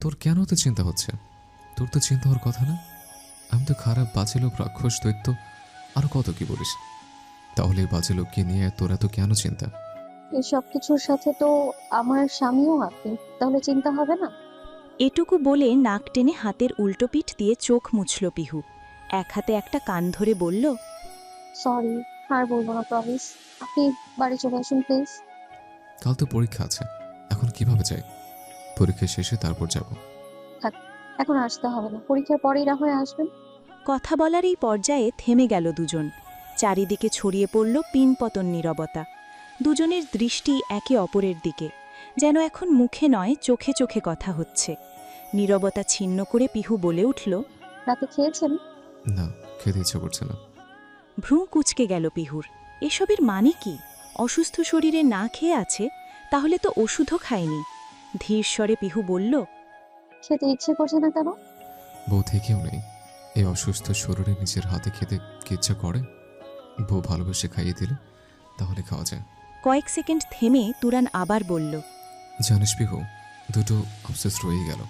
তোর কেন তো চিন্তা হচ্ছে? তোর তো চিন্তা হওয়ার কথা না। আমি তো খারাপ, বাজে লোক, রাক্ষস, দৈত্য, আরো কত কি বলিস। তাহলে এই বাজে লোককে নিয়ে তোর এত কেন চিন্তা? এই সব কিছুর সাথে তো আমার স্বামীও আপনি, তাহলে চিন্তা হবে না? এটুকু বলে নাক টেনে হাতের উল্টো পিঠ দিয়ে চোখ মুছল পিহু। এক হাতে একটা কান ধরে বলল, সরি, আর বলবো না, প্রমিস। আপনি বাড়ি চলে আসুন প্লিজ। কাল তো পরীক্ষা আছে, এখন কিভাবে যাই? পরীক্ষা শেষে তারপর যাব। থাক, এখন আসতে হবে না, পরীক্ষার পরেই না হয় আসবেন। কথা বলার এই পর্যায়ে থেমে গেল দুজন। চারিদিকে ছড়িয়ে পড়ল পিনপতন নীরবতা। দুজনের দৃষ্টি একে অপরের দিকে, যেন এখন মুখে নয় চোখে চোখে কথা হচ্ছে। নীরবতা ছিন্ন করে পিহু বলে উঠল, রাতে খেয়েছেন? না, খেতে ইচ্ছা করছে না। ভ্রু কুঁচকে গেল পিহুর। এসবের মানে কি? অসুস্থ শরীরে না খেয়ে আছে, তাহলে তো ওষুধও খায়নি। ধীর স্বরে পিহু বলল, খেতে ইচ্ছে করছে না কেন? বউ থেকেও নেই। এই অসুস্থ শরীরে নিজের হাতে খেতে কি ইচ্ছা করে? বউ ভালোবেসে খাইয়ে দিলে তাহলে খাওয়া যায়। কয়েক সেকেন্ড থেমে তুরান আবার বলল, জানিস পিহু, দুটো অবসেস রয়েই গেল।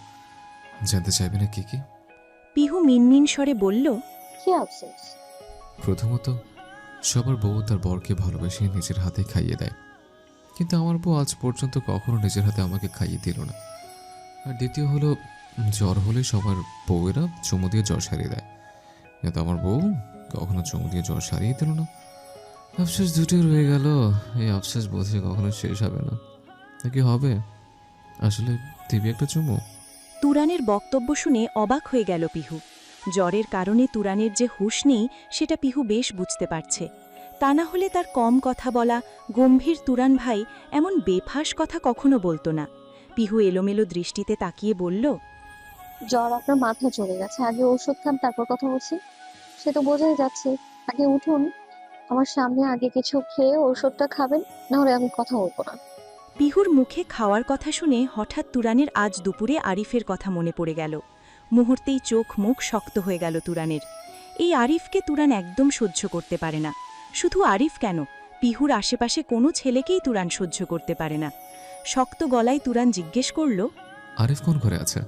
জানতে চাইবে না কি কি? পিহু মিনমিন স্বরে বলল, কি আফসোস? প্রথমত, সবার বউ তার বরকে ভালোবেসে নিজের হাতে খাইয়ে দেয়, কিন্তু আমার বউ আজ পর্যন্ত কখনো নিজের হাতে আমাকে খাইয়ে দিল না। আর দ্বিতীয় হলো, জ্বর হলে সবার বউয়েরা চুমু দিয়ে জ্বর সারিয়ে দেয়, কিন্তু আমার বউ কখনো চুমু দিয়ে জ্বর সারিয়ে দিল না। আফসোস দুটোই রয়ে গেল। এই আফসোস বোঝে কখনো শেষ হবে না। নাকি হবে? আসলে দিবি একটা চুমু? তুরানের বক্তব্য শুনে অবাক হয়ে গেল পিহু। জ্বরের কারণে তুরানের যে হুঁশ নেই সেটা পিহু বেশ বুঝতে পারছে। তা না হলে তার কম কথা বলা, গম্ভীর তুরান ভাই এমন বেফাঁস কথা কখনো বলতো না। পিহু এলোমেলো দৃষ্টিতে তাকিয়ে বলল, জ্বর আপনার মাথায় চলে গেছে, আগে ওষুধ খান তারপর কথা বলছি। সে তো বোঝাই যাচ্ছে। আগে উঠুন, আমার সামনে আগে কিছু খেয়ে ওষুধটা খাবেন, নাহলে আমি কথা বলবো না। পিহুর মুখে খাওয়ার কথা শুনে হঠাৎ তুরানের আজ দুপুরে আরিফের কথা মনে পড়ে গেল। মুহূর্তেই চোখ মুখ শক্ত হয়ে গেল তুরানের। এই আরিফকে তুরান একদম সহ্য করতে পারে না। শুধু আরিফ কেন, পিহুর আশেপাশে কোনো ছেলেকেই তুরান সহ্য করতে পারে না। শক্ত গলায় তুরান জিজ্ঞেস করল, আরিফ কোন ঘরে আছে?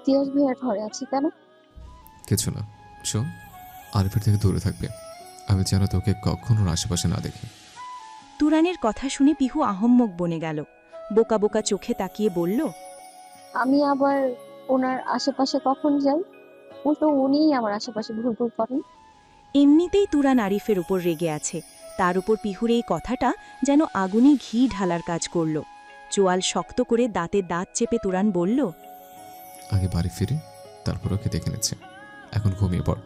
তিয়াস ভাইয়ার ঘরে আছি। কেন? কিছু না। শোন, আরিফের থেকে দূরে থাকবে। আমি যেন তোকে কখনো ওর আশেপাশে না দেখি। তুরানের কথা শুনে পিহু আহম্মক বনে গেল। বোকা বোকা চোখে তাকিয়ে বলল, আমি আবার ওনার আশেপাশে কখন যাই? উল্টো উনিই আমার আশেপাশে ভুল ভুল করেন। এমনিতেই তুরান আরিফের উপর রেগে আছে, তার উপর পিহুর এই কথাটা যেন আগুনে ঘি ঢালার কাজ করল। চোয়াল শক্ত করে দাঁতে দাঁত চেপে তুরান বলল, আগে বাড়ি ফিরে তারপর ওকে দেখে নিচ্ছে। এখন ঘুমিয়ে পড়,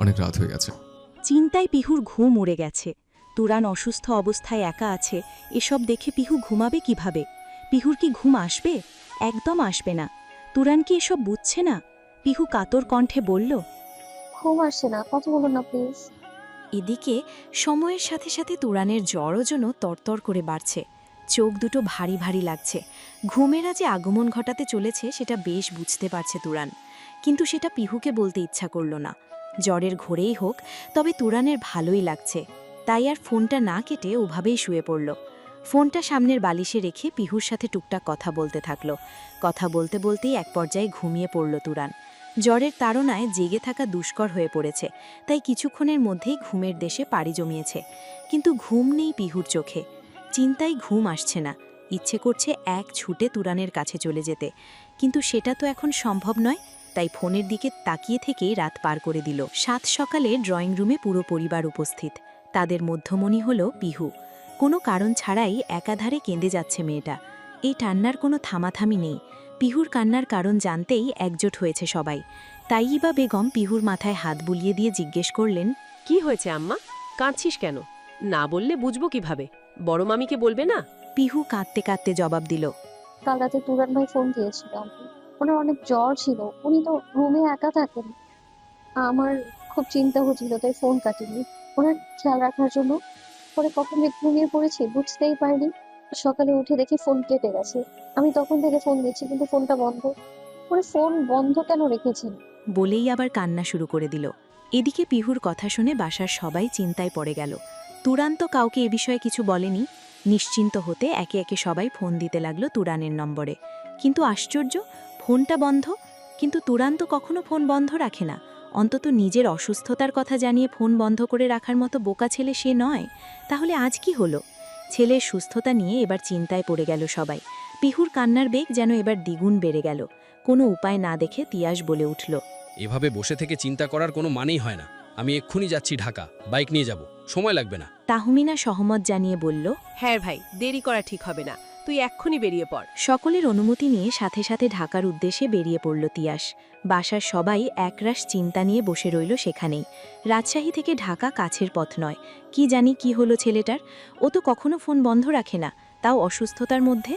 অনেক রাত হয়ে গেছে। চিন্তায় পিহুর ঘুম উড়ে গেছে। তুরান অসুস্থ অবস্থায় একা আছে, এসব দেখে পিহু ঘুমাবে কিভাবে? পিহুর কি ঘুম আসবে? একদম আসবে না। তুরান কি এসব বুঝছে না? পিহু কাতর কণ্ঠে বলল, ঘুম আসছে না, কথা বলুন না প্লিজ। এদিকে সময়ের সাথে সাথে তুরানের জ্বরও যেন তরতর করে বাড়ছে। চোখ দুটো ভারী ভারী লাগছে। ঘুমেরা যে আগমন ঘটাতে চলেছে সেটা বেশ বুঝতে পারছে তুরান, কিন্তু সেটা পিহুকে বলতে ইচ্ছা করল না। জ্বরের ঘোরেই হোক, তবে তুরানের ভালোই লাগছে। তাই আর ফোনটা না কেটে ওভাবেই শুয়ে পড়ল। ফোনটা সামনের বালিশে রেখে পিহুর সাথে টুকটাক কথা বলতে থাকলো। কথা বলতে বলতেই এক পর্যায়ে ঘুমিয়ে পড়ল তুরান। জ্বরের তাড়নায় জেগে থাকা দুষ্কর হয়ে পড়েছে, তাই কিছুক্ষণের মধ্যেই ঘুমের দেশে পাড়ি জমিয়েছে। কিন্তু ঘুম নেই পিহুর চোখে। চিন্তায় ঘুম আসছে না। ইচ্ছে করছে এক ছুটে তুরানের কাছে চলে যেতে, কিন্তু সেটা তো এখন সম্ভব নয়। তাই ফোনের দিকে তাকিয়ে থেকেই রাত পার করে দিল। সাত সকালে ড্রয়িং রুমে পুরো পরিবার উপস্থিত। তাদের মধ্যমণি হল পিহু। কোনো কারণ ছাড়াই একাধারে কেঁদে যাচ্ছে মেয়েটা। এই কান্নার কোনো থামাথামি নেই। পিহুর কান্নার কারণ জানতেই একজোট হয়েছে সবাই। তাইবা বেগম পিহুর মাথায় হাত বুলিয়ে দিয়ে জিজ্ঞেস করলেন, কি হয়েছে আম্মা? কাঁদছিস কেন? না বললে বুঝবো কিভাবে? বড় মামিকে বলবে না? পিহু কাঁদতে কাঁদতে জবাব দিল, কাল রাতে তুরান ভাই ফোন দিয়েছিল আমাকে। ওনার অনেক জ্বর ছিল, উনি তো রুমে একা থাকেন। আমার খুব চিন্তা হচ্ছিল, তাই ফোন কাটিনি ওনার খেয়াল রাখার জন্য। পরে কখন যে ঘুমিয়ে পড়েছি বুঝতেই পারিনি। সকালে উঠে দেখি ফোন কেটে গেছে। আমি তখন থেকে ফোন দিচ্ছি, কিন্তু ফোনটা বন্ধ। পরে ফোন বন্ধ কেন রেখেছেন? বলেই আবার কান্না শুরু করে দিল। এদিকে পিহুর কথা শুনে বাসার সবাই চিন্তায় পড়ে গেল। তুরান তো কাউকে এ বিষয়ে কিছু বলেনি। নিশ্চিন্ত হতে একে একে সবাই ফোন দিতে লাগলো তুরানের নম্বরে। কিন্তু আশ্চর্য, ফোনটা বন্ধ, কিন্তু তুরান তো কখনো ফোন বন্ধ রাখে না। অন্তত নিজের অসুস্থতার কথা জানিয়ে ফোন বন্ধ করে রাখার মতো বোকা ছেলে সে নয়। তাহলে আজ কি হলো? ছেলের সুস্থতা নিয়ে এবার চিন্তায় পড়ে গেল সবাই। পিহুর কান্নার বেগ যেন এবার দ্বিগুণ বেড়ে গেল। কোনো উপায় না দেখে তিয়াস বলে উঠল, এভাবে বসে থেকে চিন্তা করার কোনো মানেই হয় না। আমি এক্ষুনি যাচ্ছি ঢাকা, বাইক নিয়ে যাব, সময় লাগবে না। তাহমিনা সহমত জানিয়ে বলল। হ্যাঁ ভাই, দেরি করা ঠিক হবে না, তুই এক্ষুনি বেরিয়ে পড়। সকলের অনুমতি নিয়ে সাথে সাথে ঢাকার উদ্দেশ্যে বেরিয়ে পড়ল তিয়াস। বাসার সবাই একরাশ চিন্তা নিয়ে বসে রইল সেখানেই। রাজশাহী থেকে ঢাকা কাছের পথ নয়। কি জানি কি হলো ছেলেটার, ও তো কখনো ফোন বন্ধ রাখে না, তাও অসুস্থতার মধ্যে।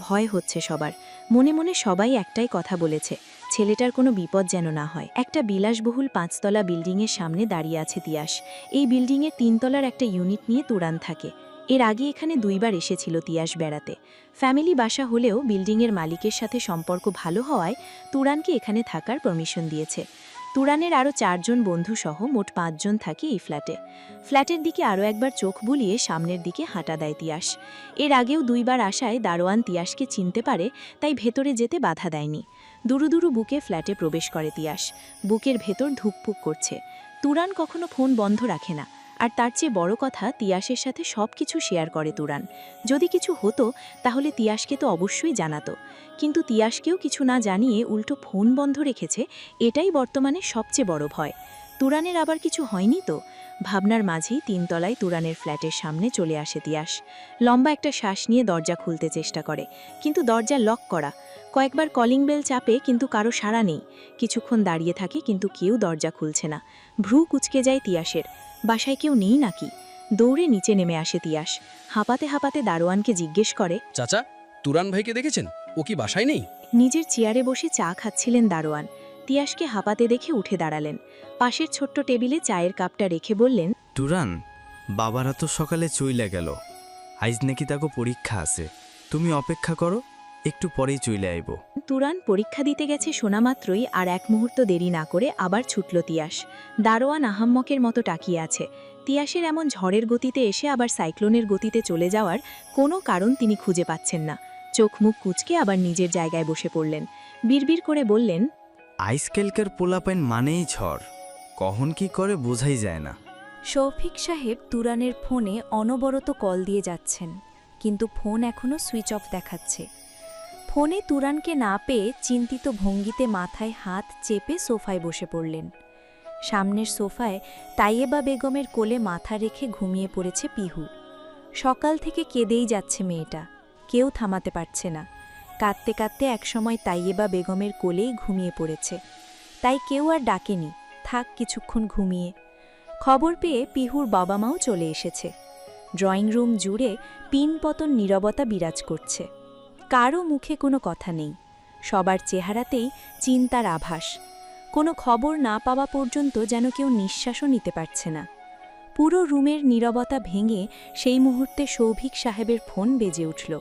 ভয় হচ্ছে সবার মনে মনে। সবাই একটাই কথা বলেছে, ছেলেটার কোনো বিপদ যেন না হয়। একটা বিলাসবহুল 5তলা বিল্ডিংয়ের সামনে দাঁড়িয়ে আছে তিয়াস। এই বিল্ডিংয়ের 3তলার একটা ইউনিট নিয়ে তুরান থাকে। এর আগে এখানে 2বার এসেছিল তিয়াস বেড়াতে। ফ্যামিলি বাসা হলেও বিল্ডিংয়ের মালিকের সাথে সম্পর্ক ভালো হওয়ায় তুরানকে এখানে থাকার পারমিশন দিয়েছে। তুরানের আরও 4জন বন্ধুসহ মোট 5জন থাকে এই ফ্ল্যাটে। ফ্ল্যাটের দিকে আরও একবার চোখ বুলিয়ে সামনের দিকে হাঁটা দেয় তিয়াস। এর আগেও 2বার আসায় দারোয়ান তিয়াসকে চিনতে পারে, তাই ভেতরে যেতে বাধা দেয়নি। দুরু দুরু বুকে ফ্ল্যাটে প্রবেশ করে তিয়াস। বুকের ভেতর ধুকপুক করছে। তুরান কখনো ফোন বন্ধ রাখে না, আর তার চেয়ে বড় কথা, তিয়াসের সাথে সব কিছু শেয়ার করে তুরান। যদি কিছু হতো তাহলে তিয়াসকে তো অবশ্যই জানাতো, কিন্তু তিয়াসকেও কিছু না জানিয়ে উল্টো ফোন বন্ধ রেখেছে, এটাই বর্তমানে সবচেয়ে বড় ভয়। তুরানের আবার কিছু হয়নি তো? ভাবনার মাঝেই 3তলায় তুরানের ফ্ল্যাটের সামনে চলে আসে তিয়াস। লম্বা একটা শ্বাস নিয়ে দরজা খুলতে চেষ্টা করে, কিন্তু দরজা লক করা। কয়েকবার কলিং বেল চাপে, কিন্তু কারো সাড়া নেই। কিছুক্ষণ দাঁড়িয়ে থাকে, কিন্তু কেউ দরজা খুলছে না। ভ্রু কুঁচকে যায় তিয়াসের। বাসায় কেউ নেই নাকি? দৌড়ে নিচে নেমে আসে তিয়াস। হাঁপাতে হাঁপাতে দারোয়ানকে জিজ্ঞেস করে, চাচা, তুরান ভাইকে দেখেছেন? ও কি বাসায় নেই? নিজের চেয়ারে বসে চা খাচ্ছিলেন দারোয়ান। তিয়াসকে হাঁপাতে দেখে উঠে দাঁড়ালেন। পাশের ছোট্ট টেবিলে চায়ের কাপটা রেখে বললেন, তুরান, বাবারা তো সকালে চইলা গেল। আইজ নাকি তাকে পরীক্ষা আছে, তুমি অপেক্ষা করো, একটু পরেই চইলে আইব। তুরান পরীক্ষা দিতে গেছে শোনা মাত্রই আর এক মুহূর্ত দেরি না করে আবার ছুটল তিয়াস। দারোয়ান আহাম্মকের মতো তাকিয়ে আছে। তিয়াসের এমন ঝড়ের গতিতে এসে আবার সাইক্লোনের গতিতে চলে যাওয়ার কোনো কারণ তিনি খুঁজে পাচ্ছেন না। চোখ মুখ কুঁচকে আবার নিজের জায়গায় বসে পড়লেন। বিড়বিড় করে বললেন, আইসকেলকের পোলাপাইন মানেই ঝড়, কখন কি করে বোঝাই যায় না। শৌফিক সাহেব তুরানের ফোনে অনবরত কল দিয়ে যাচ্ছেন, কিন্তু ফোন এখনও সুইচ অফ দেখাচ্ছে। ফোনে তুরানকে না পেয়ে চিন্তিত ভঙ্গিতে মাথায় হাত চেপে সোফায় বসে পড়লেন। সামনের সোফায় তাইয়েবা বেগমের কোলে মাথা রেখে ঘুমিয়ে পড়েছে পিহু। সকাল থেকে কেঁদেই যাচ্ছে মেয়েটা, কেউ থামাতে পারছে না। কাঁদতে কাঁদতে একসময় তাইয়েবা বেগমের কোলেই ঘুমিয়ে পড়েছে। তাই কেউ আর ডাকেনি, থাক কিছুক্ষণ ঘুমিয়ে। খবর পেয়ে পিহুর বাবা মাও চলে এসেছে। ড্রয়িং রুম জুড়ে পিনপতন নীরবতা বিরাজ করছে। কারও মুখে কোনো কথা নেই, সবার চেহারাতেই চিন্তার আভাস। কোনো খবর না পাওয়া পর্যন্ত যেন কেউ নিঃশ্বাসও নিতে পারছে না। পুরো রুমের নীরবতা ভেঙে সেই মুহূর্তে শৌভিক সাহেবের ফোন বেজে উঠল।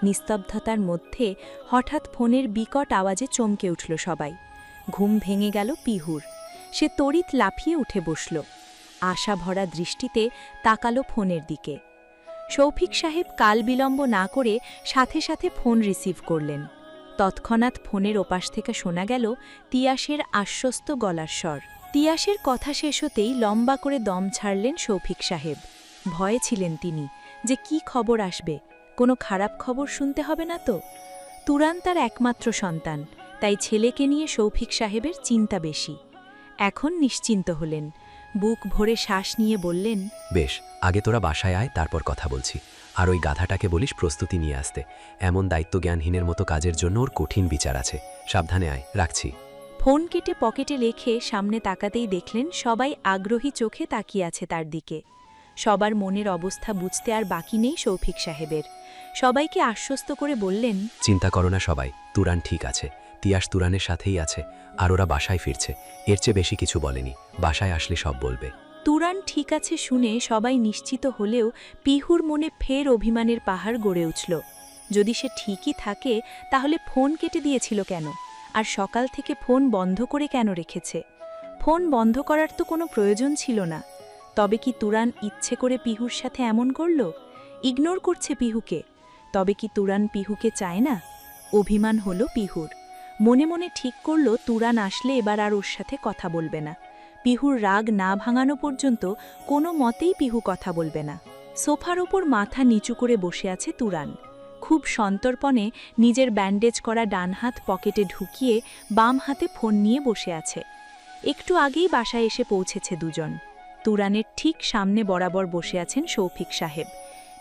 নিস্তব্ধতার মধ্যে হঠাৎ ফোনের বিকট আওয়াজে চমকে উঠল সবাই। ঘুম ভেঙে গেল পিহুর। সে তড়িৎ লাফিয়ে উঠে বসল। আশা ভরা দৃষ্টিতে তাকালো ফোনের দিকে। শৌফিক সাহেব কাল বিলম্ব না করে সাথে সাথে ফোন রিসিভ করলেন। তৎক্ষণাৎ ফোনের ওপাশ থেকে শোনা গেল তিয়াসের আশ্বস্ত গলার স্বর। তিয়াসের কথা শেষ হতেই লম্বা করে দম ছাড়লেন শৌফিক সাহেব। ভয়ে ছিলেন তিনি যে কি খবর আসবে, কোনো খারাপ খবর শুনতে হবে না তো। তুরান তার একমাত্র সন্তান, তাই ছেলেকে নিয়ে শৌফিক সাহেবের চিন্তা বেশি। এখন নিশ্চিন্ত হলেন। বুক ভরে শ্বাস নিয়ে বললেন, বেশ, আগে তোরা বাসায় আয়, তারপর কথা বলছি। আর ওই গাধাটাকে বলিস প্রস্তুতি নিয়ে আসতে। এমন দায়িত্বজ্ঞানহীনের মতো কাজের জন্য ওর কঠিন বিচার আছে। সাবধানে আয়, রাখছি। ফোন কেটে পকেটে রেখে সামনে তাকাতেই দেখলেন সবাই আগ্রহী চোখে তাকিয়ে আছে তার দিকে। সবার মনের অবস্থা বুঝতে আর বাকি নেই শৌফিক সাহেবের। সবাইকে আশ্বস্ত করে বললেন, চিন্তা করো না সবাই, তুরান ঠিক আছে। তিয়াস তুরানের সাথেই আছে, আর ওরা বাসায় ফিরছে। এর চেয়ে বেশি কিছু বলেনি, বাসায় আসলে সব বলবে। তুরান ঠিক আছে শুনে সবাই নিশ্চিত হলেও পিহুর মনে ফের অভিমানের পাহাড় গড়ে উঠল। যদি সে ঠিকই থাকে তাহলে ফোন কেটে দিয়েছিল কেন, আর সকাল থেকে ফোন বন্ধ করে কেন রেখেছে? ফোন বন্ধ করার তো কোনো প্রয়োজন ছিল না। তবে কি তুরান ইচ্ছে করে পিহুর সাথে এমন করল? ইগনোর করছে পিহুকে। তবে কি তুরান পিহুকে চায় না? অভিমান হলো পিহুর। মনে মনে ঠিক করল তুরান আসলে এবার আর ওর সাথে কথা বলবে না। পিহুর রাগ না ভাঙানো পর্যন্ত কোনো মতেই পিহু কথা বলবে না। সোফার ওপর মাথা নিচু করে বসে আছে তুরান। খুব সন্তর্পণে নিজের ব্যান্ডেজ করা ডান হাত পকেটে ঢুকিয়ে বাম হাতে ফোন নিয়ে বসে আছে। একটু আগেই বাসায় এসে পৌঁছেছে দুজন। তুরানের ঠিক সামনে বরাবর বসে আছেন শৌফিক সাহেব।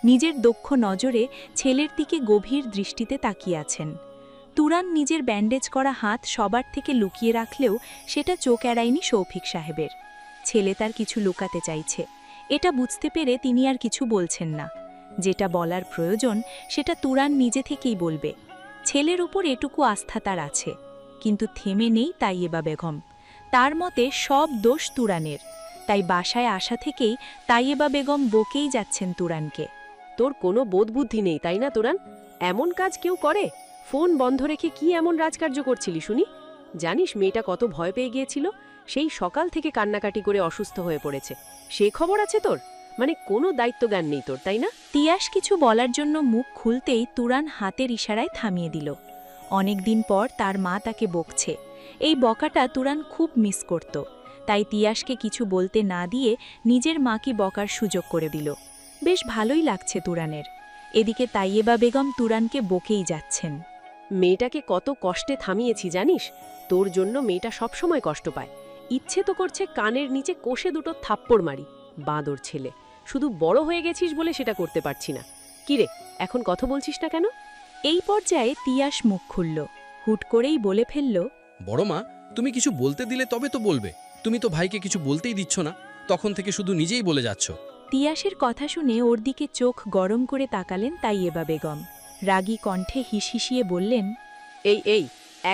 নিজের দক্ষ নজরে ছেলের দিকে গভীর দৃষ্টিতে তাকিয়ে আছেন। তুরান নিজের ব্যান্ডেজ করা হাত সবার থেকে লুকিয়ে রাখলেও সেটা চোখ এড়ায়নি শৌফিক সাহেবের। ছেলে তার কিছু লুকাতে চাইছে, এটা বুঝতে পেরে তিনি আর কিছু বলছেন না। যেটা বলার প্রয়োজন সেটা তুরান নিজে থেকেই বলবে। ছেলের উপর এটুকু আস্থা তার আছে, কিন্তু থেমে নেই তাইয়েবা বেগম। তার মতে সব দোষ তুরানের, তাই বাসায় আসা থেকেই তাইয়েবা বেগম বকেই যাচ্ছেন তুরানকে। তোর কোনো বোধবুদ্ধি নেই তাই না তুরান? এমন কাজ কেউ করে? ফোন বন্ধ রেখে কি এমন রাজকার্য করছিলি শুনি? জানিস মেয়েটা কত ভয় পেয়ে গিয়েছিল? সেই সকাল থেকে কান্নাকাটি করে অসুস্থ হয়ে পড়েছে। সে খবর আছে তোর? মানে কোনো দায়িত্বজ্ঞান নেই তোর, তাই না? তিয়াস কিছু বলার জন্য মুখ খুলতেই তুরান হাতের ইশারায় থামিয়ে দিল। অনেকদিন পর তার মা তাকে বকছে। এই বকাটা তুরান খুব মিস করত, তাই তিয়াসকে কিছু বলতে না দিয়ে নিজের মাকে বকার সুযোগ করে দিল। বেশ ভালোই লাগছে তুরানের। এদিকে তাইয়েবা বেগম তুরানকে বকেই যাচ্ছেন। মেয়েটাকে কত কষ্টে থামিয়েছি জানিস? তোর জন্য মেয়েটা সবসময় কষ্ট পায়। ইচ্ছে তো করছে কানের নিচে কষে দুটো থাপ্পড় মারি। বাঁদর ছেলে, শুধু বড় হয়ে গেছিস বলে সেটা করতে পারছি না। কিরে, এখন কথা বলছিস না কেন? এই পর্যায়ে তিয়াস মুখ খুলল। হুট করেই বলে ফেলল, বড় মা, তুমি কিছু বলতে দিলে তবে তো বলবে। তুমি তো ভাইকে কিছু বলতেই দিচ্ছ না, তখন থেকে শুধু নিজেই বলে যাচ্ছ। তিয়াসের কথা শুনে ওর দিকে চোখ গরম করে তাকালেন তাইয়েবা বেগম। রাগী কণ্ঠে হিসহিসিয়ে বললেন, এই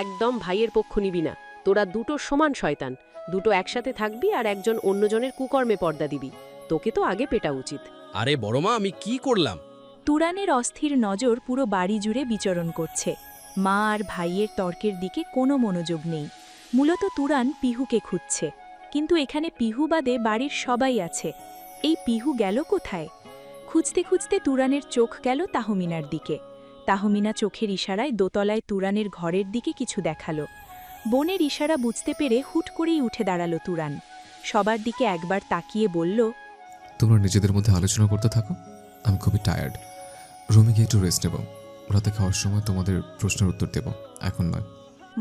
একদম ভাইয়ের পক্ষ নিবি না। তোরা দুটো সমান শয়তান। দুটো একসাথে থাকবি আর একজন অন্যজনের কুকর্মে পর্দা দিবি। তোকে তো আগে পেটা উচিত। আরে বড় মা, আমি কি করলাম? তুরানের অস্থির নজর পুরো বাড়ি জুড়ে বিচরণ করছে। মা আর ভাইয়ের তর্কের দিকে কোনো মনোযোগ নেই। মূলত তুরান পিহুকে খুঁজছে, কিন্তু এখানে পিহু বাদে বাড়ির সবাই আছে। এই পিহু গেল কোথায়? খুঁজতে খুঁজতে তুরানের চোখ গেল তাহমিনার দিকে। তাহমিনা চোখের ইশারায় দোতলায় তুরানের ঘরের দিকে কিছু দেখালো। বোনের ইশারা বুঝতে পেরে হুট করেই উঠে দাঁড়ালো তুরান। সবার দিকে একবার তাকিয়ে বলল, তোমরা নিজেদের মধ্যে আলোচনা করতে থাকো, আমি খুবই টায়ার্ড। রুমে গিয়ে একটু রেস্ট নেব। রাতে খাওয়ার সময় তোমাদের প্রশ্নের উত্তর দেব, এখন নয়।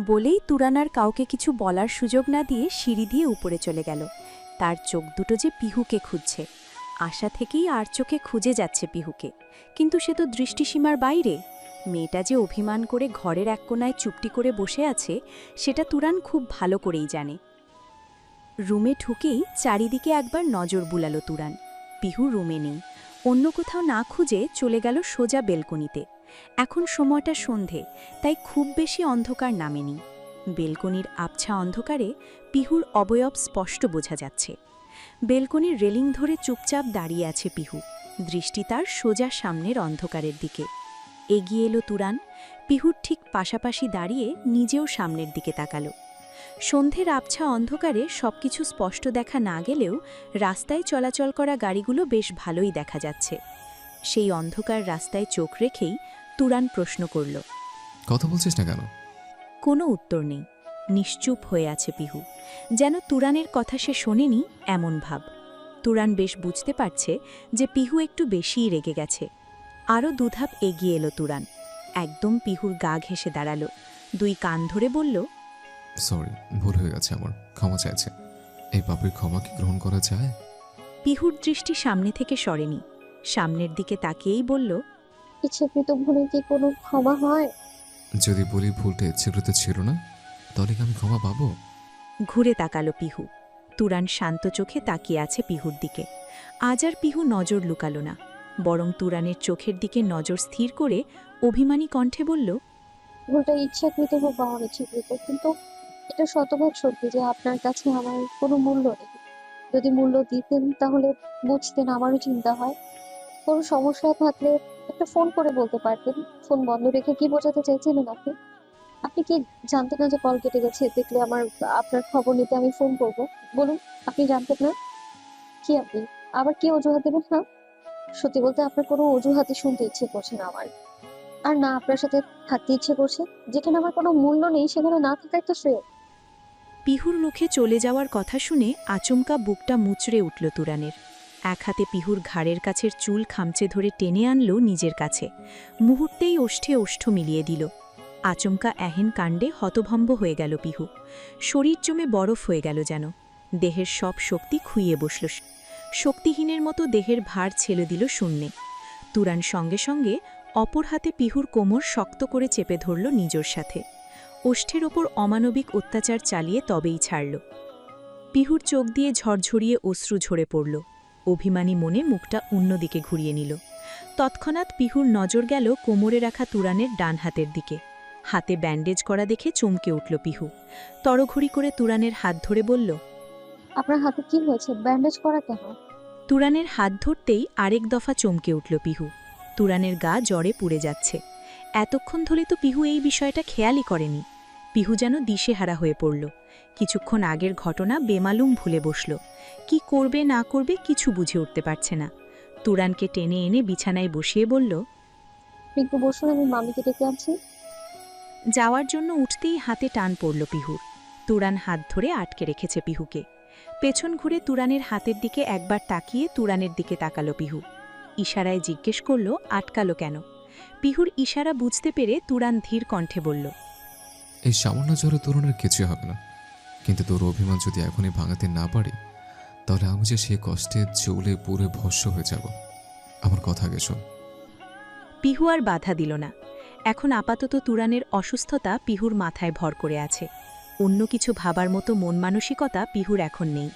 বলেই তুরান আর কাউকে কিছু বলার সুযোগ না দিয়ে সিঁড়ি দিয়ে উপরে চলে গেল। তার চোখ দুটো যে পিহুকে খুঁজছে। আশা থেকেই আর চোখে খুঁজে যাচ্ছে পিহুকে, কিন্তু সে তো দৃষ্টিসীমার বাইরে। মেয়েটা যে অভিমান করে ঘরের এক কোনায় চুপটি করে বসে আছে সেটা তুরান খুব ভালো করেই জানে। রুমে ঢুকেই চারিদিকে একবার নজর বুলালো তুরান। পিহু রুমে নেই। অন্য কোথাও না খুঁজে চলে গেল সোজা বেলকনিতে। এখন সময়টা সন্ধে, তাই খুব বেশি অন্ধকার নামেনি। বেলকনির আবছা অন্ধকারে পিহুর অবয়ব স্পষ্ট বোঝা যাচ্ছে। বেলকনির রেলিং ধরে চুপচাপ দাঁড়িয়ে আছে পিহু, দৃষ্টি তার সোজা সামনের অন্ধকারের দিকে। এগিয়ে এলো তুরান, পিহুর ঠিক পাশাপাশি দাঁড়িয়ে নিজেও সামনের দিকে তাকালো। সন্ধ্যের আবছা অন্ধকারে সবকিছু স্পষ্ট দেখা না গেলেও রাস্তায় চলাচল করা গাড়িগুলো বেশ ভালোই দেখা যাচ্ছে। সেই অন্ধকার রাস্তায় চোখ রেখেই তুরান প্রশ্ন করল, কথা বলছিস না কেন? কোনো উত্তর নেই। নিশ্চুপ হয়ে আছে পিহু, যেন তুরানের কথা সে শোনেনি এমন ভাব। তুরান বেশ বুঝতে পারছে যে পিহু একটু বেশিই রেগে গেছে। আরও দুধাপ এগিয়ে এলো তুরান, একদম পিহুর গা ঘেঁষে দাঁড়ালো, দুই কান ধরে বলল, সরি, ভুল হয়ে গেছে আমার, ক্ষমা চাইছে। এই পাপের ক্ষমা কি গ্রহণ করা যায়? পিহুর দৃষ্টি সামনে থেকে সরেনি, সামনের দিকে তাকিয়েই বলল, ইচ্ছাকৃত ভুলে কি কোনো ক্ষমা হয়? যদি বলি ভুলটা ইচ্ছাকৃত ছিল না, তাহলে কি আমি ক্ষমা পাবো? ঘুরে তাকালো পিহু। তুরান শান্ত চোখে তাকিয়ে আছে পিহুর দিকে। আজ আর পিহু নজর লুকালো না, বরং তুরানের চোখের দিকে নজর স্থির করে অভিমানী কণ্ঠে বলল, ভুলটা ইচ্ছাকৃত হোক বা অনিচ্ছাকৃত, কিন্তু এটা শতভাগ সত্যি যে আপনার কাছে আমার কোনো মূল্য নেই। যদি মূল্য দিতেন তাহলে বুঝতেন আমারও চিন্তা হয়। কোনো সমস্যা থাকলে একটা ফোন করে বলতে পারতেন। ফোন বন্ধ রেখে কি বোঝাতে চাইছিলেন আপনি? আপনি কি জানতেন না যে কল কেটে গেছে? দেখলে আপনার খবর নিতে আমি ফোন করব? বলুন, আপনি জানতেন না? কি আপনি আবার কি অজুহাত দেবেন? না, সত্যি বলতে আপনার কোনো অজুহাতই শুনতে ইচ্ছে করছে না আমার। আর না আপনার সাথে থাকতে ইচ্ছে করছে। যেখানে আমার কোনো মূল্য নেই সেখানে না থাকাই তো শ্রেয়। পিহুর মুখে চলে যাওয়ার কথা শুনে আচমকা বুকটা মুচড়ে উঠল তুরানের। এক হাতে পিহুর ঘাড়ের কাছের চুল খামচে ধরে টেনে আনল নিজের কাছে। মুহূর্তেই ওষ্ঠে ওষ্ঠ মিলিয়ে দিল। আচমকা এহেন কাণ্ডে হতভম্ব হয়ে গেল পিহু। শরীর জমে বরফ হয়ে গেল যেন। দেহের সব শক্তি খুইয়ে বসল। শক্তিহীনের মতো দেহের ভার ছেলে দিল শূন্যে। তুরান সঙ্গে সঙ্গে অপর হাতে পিহুর কোমর শক্ত করে চেপে ধরল নিজের সাথে। ওষ্ঠের ওপর অমানবিক অত্যাচার চালিয়ে তবেই ছাড়ল। পিহুর চোখ দিয়ে ঝরঝরিয়ে অশ্রু ঝরে পড়ল। অভিমানী মনে মুখটা অন্যদিকে ঘুরিয়ে নিল। তৎক্ষণাৎ পিহুর নজর গেল কোমরে রাখা তুরানের ডান হাতের দিকে। হাতে ব্যান্ডেজ করা দেখে চমকে উঠল পিহু। তড়ঘড়ি করে তুরানের হাত ধরে বলল, আপনার হাতে কি হয়েছে? ব্যান্ডেজ করা কেন? তুরানের হাত ধরতেই আরেক দফা চমকে উঠল পিহু। তুরানের গা জ্বরে পুড়ে যাচ্ছে। এতক্ষণ ধরে তো পিহু এই বিষয়টা খেয়ালই করেনি। পিহু যেন দিশেহারা হয়ে পড়ল। কিছুক্ষণ আগের ঘটনা বেমালুম ভুলে বসল। কি করবে না করবে কিছু বুঝে উঠতে পারছে না। তুরানকে টেনে এনে বিছানায় বসিয়ে বলল, আপনি একটু বসুন, আমি মামিকে ডেকে আনছি। যাওয়ার জন্য উঠতেই হাতে টান পড়ল পিহুর। তুরান হাত ধরে আটকে রেখেছে পিহুকে। পেছন ঘুরে তুরানের হাতের দিকে একবার তাকিয়ে তুরানের দিকে তাকালো পিহু। ইশারায় জিজ্ঞেস করল আটকালো কেন। পিহুর ইশারা বুঝতে পেরে তুরান ধীর কণ্ঠে বলল, এই সামান্য জ্বরে তুলনার কিছুই হবে না, কিন্তু তোর অভিমান যদি এখনই ভাঙাতে না পারি তাহলে আমি যে সে কষ্টে জ্বলে পুড়ে ভস্য হয়ে যাব। আমার কথা আগে শোন। পিহু আর বাধা দিল না। এখন আপাতত তুরানের অসুস্থতা পিহুর মাথায় ভর করে আছে। অন্য কিছু ভাবার মতো মন মানসিকতা পিহুর এখন নেই।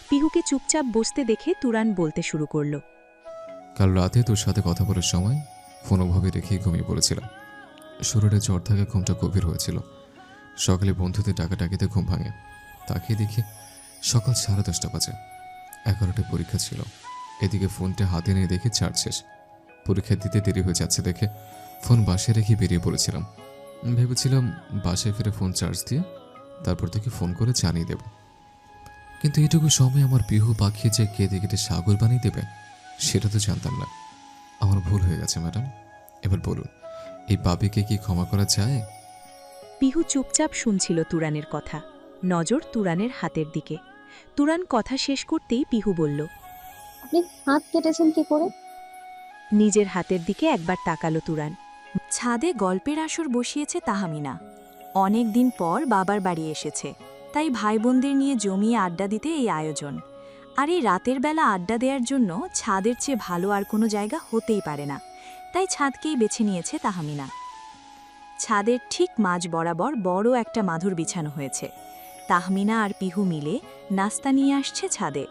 পিহুকে চুপচাপ বসতে দেখে তুরান বলতে শুরু করল, কাল রাতে তোর সাথে কথা বলার সময় ফোন ওভাবে রেখেই ঘুমিয়ে পড়েছিলাম। শরীরে জ্বর থাকে, ঘুমটা গভীর হয়েছিল। সকালে বন্ধুদের ডাকাডাকিতে ঘুম ভাঙে। তাকিয়ে দেখি সকাল 10:30 বাজে। 11টায় পরীক্ষা ছিল। এদিকে ফোনটা হাতে নিয়ে দেখি চার্জ শেষ। পরীক্ষা দিতে দেরি হয়ে যাচ্ছে দেখে ফোন বাসায় রেখে বেরিয়ে পড়েছিলাম। ভেবেছিলাম বাসায় ফিরে ফোন চার্জ দিয়ে তারপর তোকে ফোন করে জানিয়ে দেব, কিন্তু এটুকু সময় আমার পিহু পাখিয়ে যে কেঁদে কেটে সাগর বানিয়ে দেবে সেটা তো জানতাম না। আমার ভুল হয়ে গেছে ম্যাডাম। এবার বলুন, এই পাপিকে কি ক্ষমা করা যায়? পিহু চুপচাপ শুনছিল তুরানের কথা, নজর তুরানের হাতের দিকে। তুরান কথা শেষ করতেই পিহু বলল, আপনি হাত কেটেছেন কি করে? নিজের হাতের দিকে একবার তাকালো তুরান। ছাদে গল্পের আসর বসিয়েছে তাহমিনা। অনেক দিন পর বাবার বাড়ি এসেছে, তাই ভাই বোনদের নিয়ে জমিয়ে আড্ডা দিতে এই আয়োজন। আর এই রাতের বেলা আড্ডা দেওয়ার জন্য ছাদের চেয়ে ভালো আর কোনো জায়গা হতেই পারে না, তাই ছাদকেই বেছে নিয়েছে তাহমিনা। ছাদের ঠিক মাঝ বরাবর বড় একটা মাদুর বিছানো হয়েছে। তাহমিনা আর পিহু মিলে নাস্তা নিয়ে আসছে ছাদে।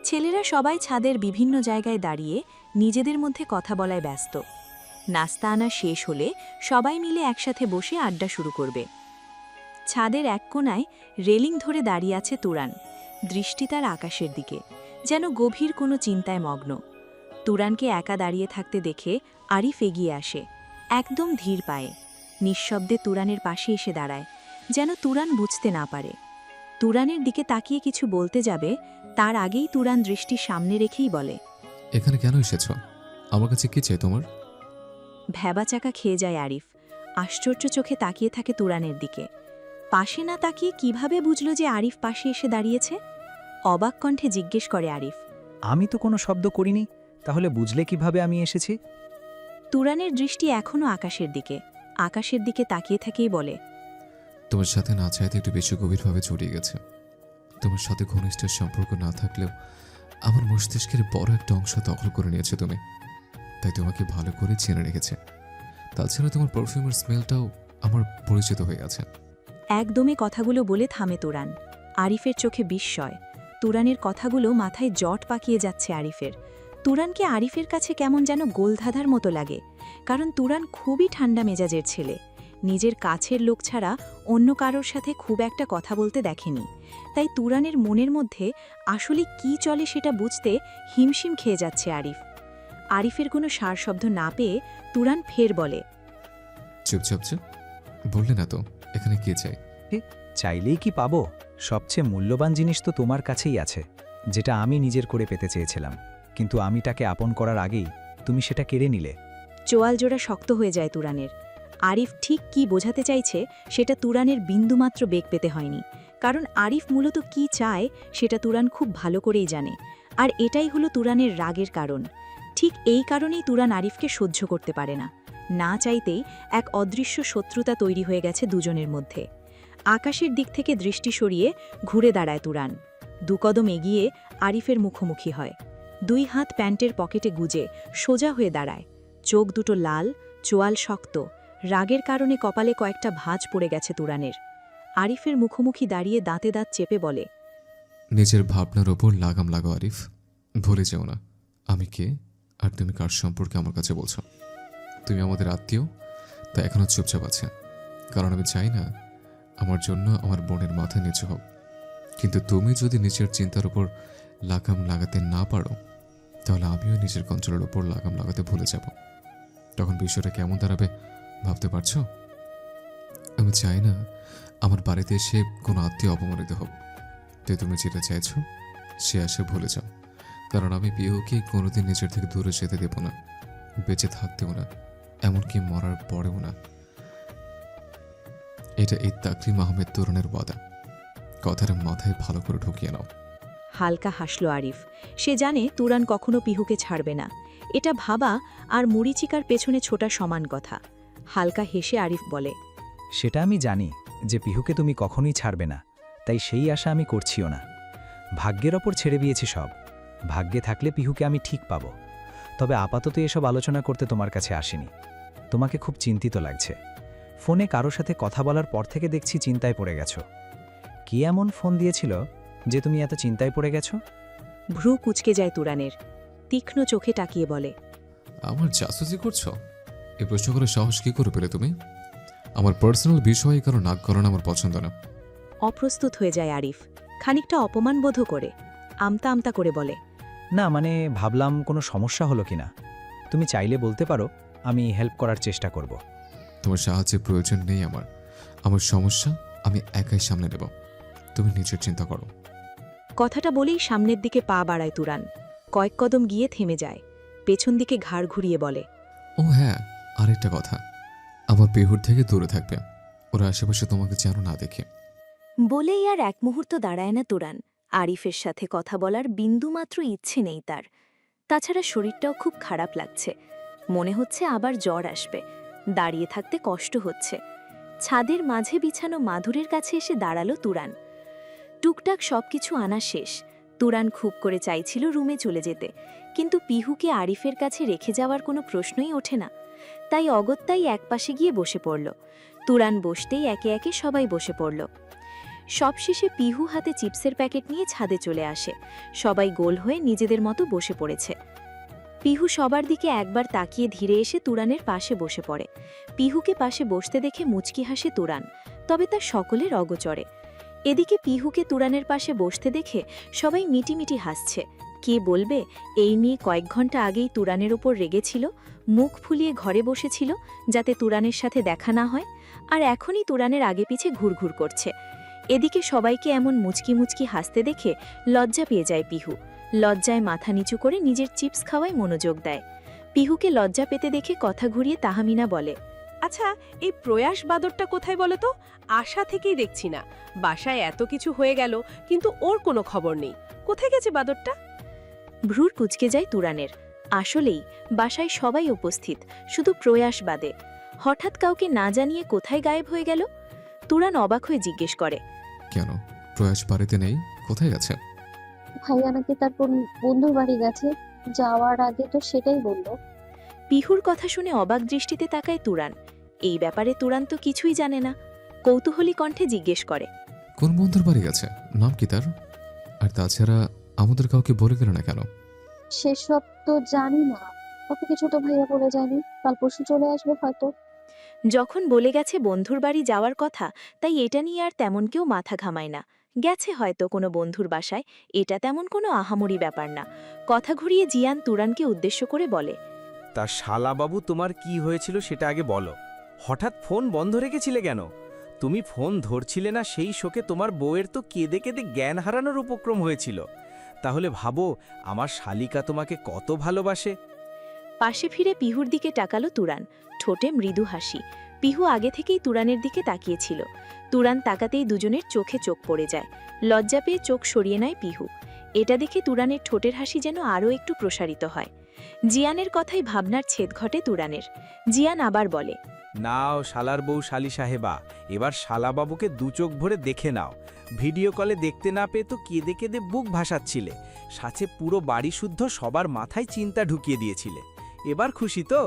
ছেলেরা সবাই ছাদের বিভিন্ন জায়গায় দাঁড়িয়ে নিজেদের মধ্যে কথা বলায় ব্যস্ত। নাস্তা আনা শেষ হলে সবাই মিলে একসাথে বসে আড্ডা শুরু করবে। ছাদের এক কোণায় রেলিং ধরে দাঁড়িয়ে আছে তুরান, দৃষ্টি তার আকাশের দিকে, যেন গভীর কোনো চিন্তায় মগ্ন। তুরানকে একা দাঁড়িয়ে থাকতে দেখে আরিফ এগিয়ে আসে, একদম ধীর পায়ে। নিঃশব্দে তুরানের পাশে এসে দাঁড়ায়, যেন তুরান বুঝতে না পারে। তুরানের দিকে তাকিয়ে কিছু বলতে যাবে, তার আগেই তুরান দৃষ্টি সামনে রেখেই বলে, এখানে কেন এসেছ? আমার কাছে কি চাই তোমার? ভ্যাবাচাকা খেয়ে যায় আরিফ। আশ্চর্য চোখে তাকিয়ে থাকে তুরানের দিকে। পাশে না তাকিয়ে কিভাবে বুঝল যে আরিফ পাশে এসে দাঁড়িয়েছে? অবাক কণ্ঠে জিজ্ঞেস করে আরিফ। আমি তো কোনো শব্দ করিনি, তাহলে বুঝলে কিভাবে আমি এসেছি? তুরানের দৃষ্টি এখনও আকাশের দিকে। আকাশের দিকে তাকিয়ে থেকেই বলে, তোমার সাথে না চাইতে একটু বেশি গভীরভাবে জড়িয়ে গেছে। তোমার সাথে ঘনিষ্ঠ সম্পর্ক না থাকলেও আমার মস্তিষ্কের বড় একটা অংশ দখল করে নিয়েছে তুমি, তাই তোমাকে ভালো করে চেনে রেখেছে। তাছাড়া তোমার পারফিউমের স্মেলটাও আমার পরিচিত হয়ে গেছে। একদমই কথাগুলো বলে থামে তুরান। আরিফের চোখে বিস্ময়। তুরানের কথাগুলো মাথায় জট পাকিয়ে যাচ্ছে আরিফের। তুরানকে আরিফের কাছে কেমন যেন গোলধাঁধার মতো লাগে, কারণ তুরান খুবই ঠান্ডা মেজাজের ছেলে। নিজের কাছের লোক ছাড়া অন্য কারোর সাথে খুব একটা কথা বলতে দেখেনি, তাই তুরানের মনের মধ্যে আসলে কি চলে সেটা বুঝতে হিমশিম খেয়ে যাচ্ছে আরিফ। আরিফের কোনো সারশব্দ না পেয়ে তুরান ফের বলে, চুপচাপ চুপ বললে না তো এখানে কে চাই? চাইলেই কি পাবো? সবচেয়ে মূল্যবান জিনিস তো তোমার কাছেই আছে, যেটা আমি নিজের করে পেতে চেয়েছিলাম, কিন্তু আমি তাকে আপন করার আগেই তুমি সেটা কেড়ে নিলে। চোয়াল জোড়া শক্ত হয়ে যায় তুরানের। আরিফ ঠিক কি বোঝাতে চাইছে সেটা তুরানের বিন্দুমাত্র বেগ পেতে হয়নি, কারণ আরিফ মূলত কি চায় সেটা তুরান খুব ভালো করেই জানে। আর এটাই হলো তুরানের রাগের কারণ। ঠিক এই কারণেই তুরান আরিফকে সহ্য করতে পারে না। না চাইতেই এক অদৃশ্য শত্রুতা তৈরি হয়ে গেছে দুজনের মধ্যে। আকাশের দিক থেকে দৃষ্টি সরিয়ে ঘুরে দাঁড়ায় তুরান। দুকদম এগিয়ে আরিফের মুখোমুখি হয়। 2 হাত প্যান্টের পকেটে গুজে সোজা হয়ে দাঁড়ায়। চোখ দুটো লাল, চোয়াল শক্ত, রাগের কারণে কপালে কয়েকটা ভাঁজ পড়ে গেছে তুরানের। আরিফের মুখোমুখি দাঁড়িয়ে দাঁতে দাঁত চেপে বলে, নিজের ভাবনার ওপর লাগাম লাগাও আরিফ। ভুলে যেও না আমি কে আর তুমি কার সম্পর্কে আমার কাছে বলছো। তুমি আমাদের আত্মীয়, তা এখনও চুপচাপ আছে, কারণ আমি চাই না আমার জন্য আমার বোনের মাথা নিচু হোক। কিন্তু তুমি যদি নিজের চিন্তার উপর লাগাম লাগাতে না পারো, তাহলে আমিও নিজের কন্ট্রোলের উপর লাগাম লাগাতে ভুলে যাব। তখন বিষয়টা কেমন দাঁড়াবে ভাবতে পারছো? আমি চাই না আমার বাড়িতে এসে কোনো আত্মীয় অপমানিত হোক। তাই তুমি যেটা চাইছো সে আসে ভুলে যাও, কারণ আমি পিহুকে কোনোদিন নিজের থেকে দূরে যেতে দেব না, বেঁচে থাকতেও না, এমনকি মরার পরেও না। এটা এই তাকরিম আহমেদ তরুণের ওয়াদা। কথাটা মাথায় ভালো করে ঢুকিয়ে নাও। হালকা হাসল আরিফ। সে জানে তুরান কখনো পিহুকে ছাড়বে না। এটা ভাবা আর মরিচিকার পেছনে ছোটা সমান কথা। হালকা হেসে আরিফ বলে, সেটা আমি জানি যে পিহুকে তুমি কখনোই ছাড়বে না, তাই সেই আশা আমি করছিও না। ভাগ্যের ওপর ছেড়ে দিয়েছি সব। ভাগ্যে থাকলে পিহুকে আমি ঠিক পাব। তবে আপাতত এসব আলোচনা করতে তোমার কাছে আসিনি। তোমাকে খুব চিন্তিত লাগছে। ফোনে কারো সাথে কথা বলার পর থেকে দেখছি চিন্তায় পড়ে গেছো। কি এমন ফোন দিয়েছিল যে তুমি এত চিন্তায় পড়ে গেছো? ভ্রু কুঁচকে যায় তুরানের। তীক্ষ্ণ চোখে তাকিয়ে বলে, আমার জাসুসি করছো? এই প্রশ্ন করে সাহস কি করে পেলে তুমি? আমার পার্সোনাল বিষয়ে কারো নাক গলানো আমার পছন্দ না। অপ্রস্তুত হয়ে যায় আরিফ। খানিকটা অপমান বোধ করে আমতা আমতা করে বলে, না মানে ভাবলাম কোনো সমস্যা হলো কিনা। তুমি চাইলে বলতে পারো, আমি হেল্প করার চেষ্টা করব। তোমার সাহায্যের প্রয়োজন নেই আমার। আমার সমস্যা আমি একাই সামলে নেব। তুমি নিজের চিন্তা করো। কথাটা বলেই সামনের দিকে পা বাড়ায় তুরান। কয়েক কদম গিয়ে থেমে যায়। পেছন দিকে ঘাড় ঘুরিয়ে বলে, ও হ্যাঁ, আরেকটা কথা, আমার পেহুর থেকে দূরে থাকবে। ওরা আশেপাশে তোমাকে যেন না দেখে। বলেই আর এক মুহূর্ত দাঁড়ায় না তুরান। আরিফের সাথে কথা বলার বিন্দুমাত্র ইচ্ছে নেই তার। তাছাড়া শরীরটাও খুব খারাপ লাগছে। মনে হচ্ছে আবার জ্বর আসবে। দাঁড়িয়ে থাকতে কষ্ট হচ্ছে। ছাদের মাঝে বিছানো মাধুরের কাছে এসে দাঁড়ালো তুরান। টুকটাক সবকিছু আনা শেষ। তুরান খুব করে চাইছিল রুমে চলে যেতে, কিন্তু পিহুকে আরিফের কাছে রেখে যাওয়ার কোনো প্রশ্নই ওঠে না। তাই অগত্যাই একপাশে গিয়ে বসে পড়ল। তুরান বসতেই একে একে সবাই বসে পড়ল। সবশেষে পিহু হাতে চিপসের প্যাকেট নিয়ে ছাদে চলে আসে। সবাই গোল হয়ে নিজেদের মতো বসে পড়েছে। পিহু সবার দিকে একবার তাকিয়ে ধীরে এসে তুরানের পাশে বসে পড়ে। পিহুকে পাশে বসতে দেখে মুচকি হাসে তুরান, তবে তা সকলের অগোচরে। এদিকে পিহুকে তুরানের পাশে বসতে দেখে সবাই মিটিমিটি হাসছে। কে বলবে এই নিয়ে কয়েক ঘন্টা আগেই তুরানের ওপর রেগেছিল, মুখ ফুলিয়ে ঘরে বসেছিল যাতে তুরানের সাথে দেখা না হয়, আর এখনই তুরানের আগে পিছে ঘুরঘুর করছে। এদিকে সবাইকে এমন মুচকি মুচকি হাসতে দেখে লজ্জা পেয়ে যায় পিহু। লজ্জায় মাথা নিচু করে নিজের চিপস খাওয়ায় মনোযোগ দেয়। পিহুকে লজ্জা পেতে দেখে কথা ঘুরিয়ে তাহমিনা বলে, আচ্ছা, এই প্রয়াস বাদরটা কোথায় বলো তো? আশা থেকেই দেখছি না। বাসায় এত কিছু হয়ে গেল, কিন্তু ওর কোনো খবর নেই। কোথায় গেছে বাদরটা? ভ্রুর কুচকে যায় তুরানের। আসলেই বাসায় সবাই উপস্থিত, শুধু প্রয়াস বাদে। হঠাৎ কাউকে না জানিয়ে কোথায় গায়েব হয়ে গেল? তুরান অবাক হয়ে জিজ্ঞেস করে, কেন, প্রয়াস বাড়িতে নেই? কোথায় গেছে? ভাইয়া নাকি তার বন্ধুর বাড়ি গেছে, যাওয়ার আগে তো সেটাই বলল। পিহুর কথা শুনে অবাক দৃষ্টিতে তাকায় তুরান। এই ব্যাপারে তুরান তো কিছুই জানে না। কৌতূহলী কণ্ঠে জিজ্ঞেস করে, কোন বন্ধুর বাড়ি গেছে? নাম কি তার? আর তাছাড়া আমাদের কাউকে বলে গেল না কেন? সেসব তো জানি না, কত কিছু তো ভাইয়া বলে যায়নি। কাল পরশু চলে আসবে হয়তো। যখন বলে গেছে বন্ধুর বাড়ি যাওয়ার কথা, তাই এটা নিয়ে আর তেমন কেউ মাথা ঘামায় না। গেছে হয়তো কোনো বন্ধুর বাসায়, এটা তেমন কোনো আহামরি ব্যাপার না। কথা ঘুরিয়ে জিয়ান তুরানকে উদ্দেশ্য করে বলে, তা শালাবাবু, তোমার কি হয়েছিল সেটা আগে বলো। হঠাৎ ফোন বন্ধ রেখেছিলে কেন? তুমি ফোন ধরছিলে না সেই শোকে তোমার বউয়ের তো কেঁদে কেঁদে জ্ঞান হারানোর উপক্রম হয়েছিল। তাহলে ভাবো আমার শালিকা তোমাকে কত ভালোবাসে। পাশে ফিরে পিহুর দিকে তাকালো তুরান, ঠোঁটে মৃদু হাসি। পিহু আগে থেকেই তুরানের দিকে তাকিয়েছিল। তুরান তাকাতেই দুজনের চোখে চোখ পড়ে যায়। লজ্জা পেয়ে চোখ সরিয়ে নেয় পিহু। এটা দেখে তুরানের ঠোঁটের হাসি যেন আরও একটু প্রসারিত হয়। জিয়ানের কথাই ভাবনার ছেদ ঘটে তুরানের। জিয়ান আবার বলে, নাও শালার বউ শালি সাহেবা, এবার শালাবাবুকে দু চোখ ভরে দেখে নাও। ভিডিও কলে দেখতে না পেয়ে তো কেঁদে কেঁদে বুক ভাসাচ্ছিলে, সাথে পুরো বাড়ি শুদ্ধ সবার মাথায় চিন্তা ঢুকিয়ে দিয়েছিলে। এবার খুশি তো?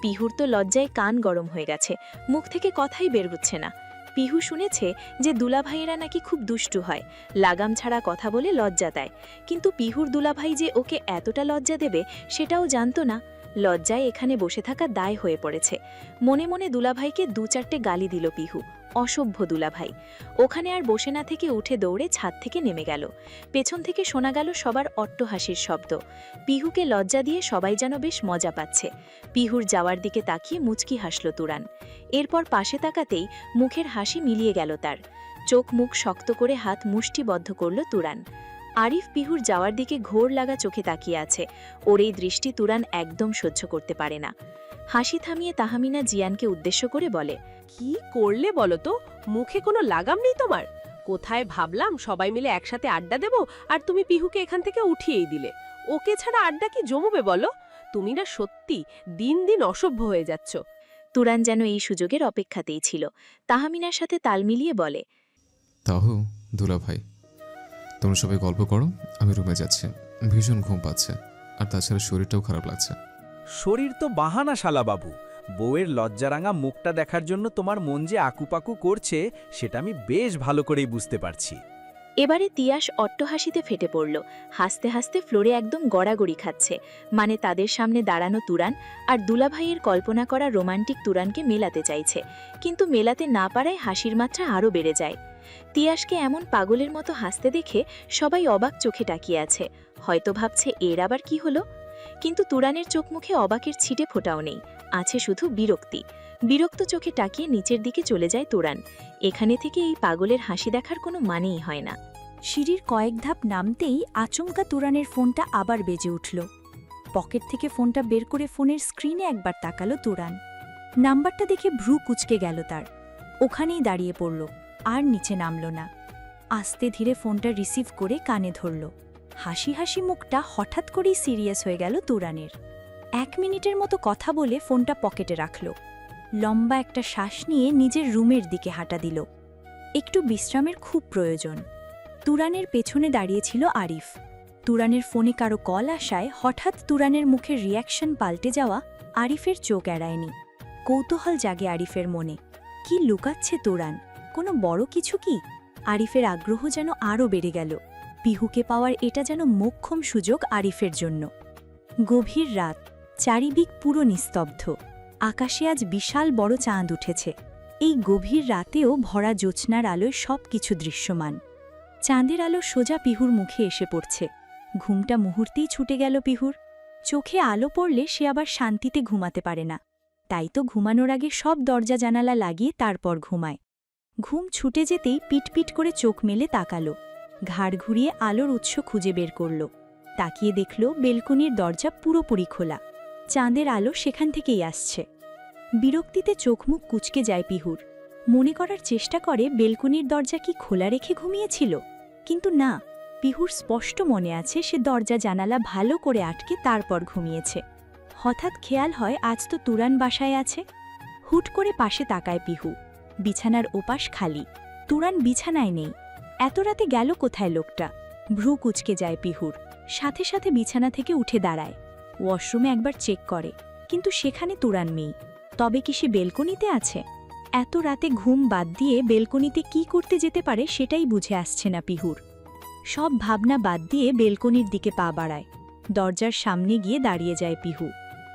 পিহুর তো লজ্জায় কান গরম হয়ে গেছে, মুখ থেকে কথাই বের হচ্ছে না। পিহু শুনেছে যে দুলাভাইয়েরা নাকি খুব দুষ্টু হয়, লাগাম ছাড়া কথা বলে লজ্জা দেয়। কিন্তু পিহুর দুলাভাই যে ওকে এতটা লজ্জা দেবে সেটাও জানতো না। লজ্জায় এখানে বসে থাকা দায় হয়ে পড়েছে। মনে মনে দুলাভাইকে 2-4টে গালি দিল পিহু। অসভ্য দুলাভাই। ওখানে আর বসে না থেকে উঠে দৌড়ে ছাদ থেকে নেমে গেল। পেছন থেকে শোনা গেল সবার অট্টহাসির শব্দ। পিহুকে লজ্জা দিয়ে সবাই যেন বেশ মজা পাচ্ছে। পিহুর যাওয়ার দিকে তাকিয়ে মুচকি হাসল তুরান। এরপর পাশে তাকাতেই মুখের হাসি মিলিয়ে গেল তার। চোখ মুখ শক্ত করে হাত মুষ্টিবদ্ধ করল তুরান। আরিফ পিহুর যাওয়ার দিকে ঘোর লাগা চোখে তাকিয়ে আছে। ওর এই দৃষ্টি তুরান একদম সহ্য করতে পারে না। হাসি থামিয়ে তাহমিনা জিয়ানকে উদ্দেশ্য করে বলে, কি করলে বলো তো? মুখে কোনো লাগাম নেই তোমার? কোথায় ভাবলাম সবাই মিলে একসাথে আড্ডা দেব, আর তুমি পিহুকে এখান থেকে উঠিয়েই দিলে। ওকে ছাড়া আড্ডা কি জমবে বলো? তুমি না সত্যি দিন দিন অসভ্য হয়ে যাচ্ছ। তুরান যেন এই সুযোগের অপেক্ষাতেই ছিল। তাহমিনার সাথে তাল মিলিয়ে বলে, তাহু দুলাভাই, তোমরা সবাই গল্প করো, আমি রুমে যাচ্ছি। ভীষণ ঘুম পাচ্ছে, আর তাছাড়া শরীরটাও খারাপ লাগছে। শরীর তো বাহানা শালাবাবু। বউয়ের লজ্জারাঙা মুখটা দেখার জন্য তোমার মন যে আকুপাকু করছে সেটা আমি বেশ ভালো করেই বুঝতে পারছি। এবারে তিয়াস অট্টহাসিতে ফেটে পড়ল। হাসতে হাসতে ফ্লোরে একদম গড়াগড়ি খাচ্ছে। মানে তাদের সামনে দাঁড়ানো তুরান আর দুলাভাইয়ের কল্পনা করা রোমান্টিক তুরানকে মেলাতে চাইছে, কিন্তু মেলাতে না পারায় হাসির মাত্রা আরও বেড়ে যায়। তিয়াসকে এমন পাগলের মতো হাসতে দেখে সবাই অবাক চোখে তাকিয়ে আছে। হয়তো ভাবছে এর আবার কি হলো। কিন্তু তুরানের চোখ মুখে অবাকের ছিটে ফোটাও নেই, আছে শুধু বিরক্তি। বিরক্ত চোখে তাকিয়ে নিচের দিকে চলে যায় তুরান। এখানে থেকে এই পাগলের হাসি দেখার কোনো মানেই হয় না। সিঁড়ির কয়েক ধাপ নামতেই আচমকা তুরানের ফোনটা আবার বেজে উঠল। পকেট থেকে ফোনটা বের করে ফোনের স্ক্রিনে একবার তাকালো তুরান। নাম্বারটা দেখে ভ্রু কুঁচকে গেল তার। ওখানেই দাঁড়িয়ে পড়ল, আর নিচে নামল না। আস্তে ধীরে ফোনটা রিসিভ করে কানে ধরল। হাসি হাসি মুখটা হঠাৎ করেই সিরিয়াস হয়ে গেল তুরানের। 1 মিনিটের মতো কথা বলে ফোনটা পকেটে রাখল। লম্বা একটা শ্বাস নিয়ে নিজের রুমের দিকে হাঁটা দিল। একটু বিশ্রামের খুব প্রয়োজন। তুরানের পেছনে দাঁড়িয়েছিল আরিফ। তুরানের ফোনে কারো কল আসায় হঠাৎ তুরানের মুখের রিয়াকশন পাল্টে যাওয়া আরিফের চোখ এড়ায়নি। কৌতূহল জাগে আরিফের মনে। কি লুকাচ্ছে তুরান? কোনো বড় কিছু কি? আরিফের আগ্রহ যেন আরও বেড়ে গেল। পিহুকে পাওয়ার এটা যেন মোক্ষম সুযোগ আরিফের জন্য। গভীর রাত, চারিদিক পুরো নিস্তব্ধ। আকাশে আজ বিশাল বড় চাঁদ উঠেছে। এই গভীর রাতেও ভরা জ্যোৎস্নার আলোয় সব কিছু দৃশ্যমান। চাঁদের আলো সোজা পিহুর মুখে এসে পড়ছে। ঘুমটা মুহূর্তেই ছুটে গেল পিহুর। চোখে আলো পড়লে সে আবার শান্তিতে ঘুমাতে পারে না। তাই তো ঘুমানোর আগে সব দরজা জানালা লাগিয়ে তারপর ঘুমায়। ঘুম ছুটে যেতেই পিটপিট করে চোখ মেলে তাকালো। ঘাড় ঘুরিয়ে আলোর উৎস খুঁজে বের করল। তাকিয়ে দেখল বেলকনির দরজা পুরোপুরি খোলা। চাঁদের আলো সেখান থেকেই আসছে। বিরক্তিতে চোখ মুখ কুঁচকে যায় পিহুর। মনে করার চেষ্টা করে বেলকনির দরজা কি খোলা রেখে ঘুমিয়েছিল, কিন্তু না। পিহুর স্পষ্ট মনে আছে সে দরজা জানালা ভালো করে আটকে তারপর ঘুমিয়েছে। হঠাৎ খেয়াল হয় আজ তো তুরান বাসায় আছে। হুট করে পাশে তাকায় পিহু। বিছানার ওপাশ খালি। তুরান বিছানায় নেই। এত রাতে গেল কোথায় লোকটা? ভ্রু কুঁচকে যায় পিহুর। সাথে সাথে বিছানা থেকে উঠে দাঁড়ায়। ওয়াশরুমে একবার চেক করে, কিন্তু সেখানে তুরান নেই। তবে কি সে বেলকনিতে আছে? এত রাতে ঘুম বাদ দিয়ে বেলকনিতে কি করতে যেতে পারে সেটাই বুঝে আসছে না পিহুর। সব ভাবনা বাদ দিয়ে বেলকনির দিকে পা বাড়ায়। দরজার সামনে গিয়ে দাঁড়িয়ে যায় পিহু।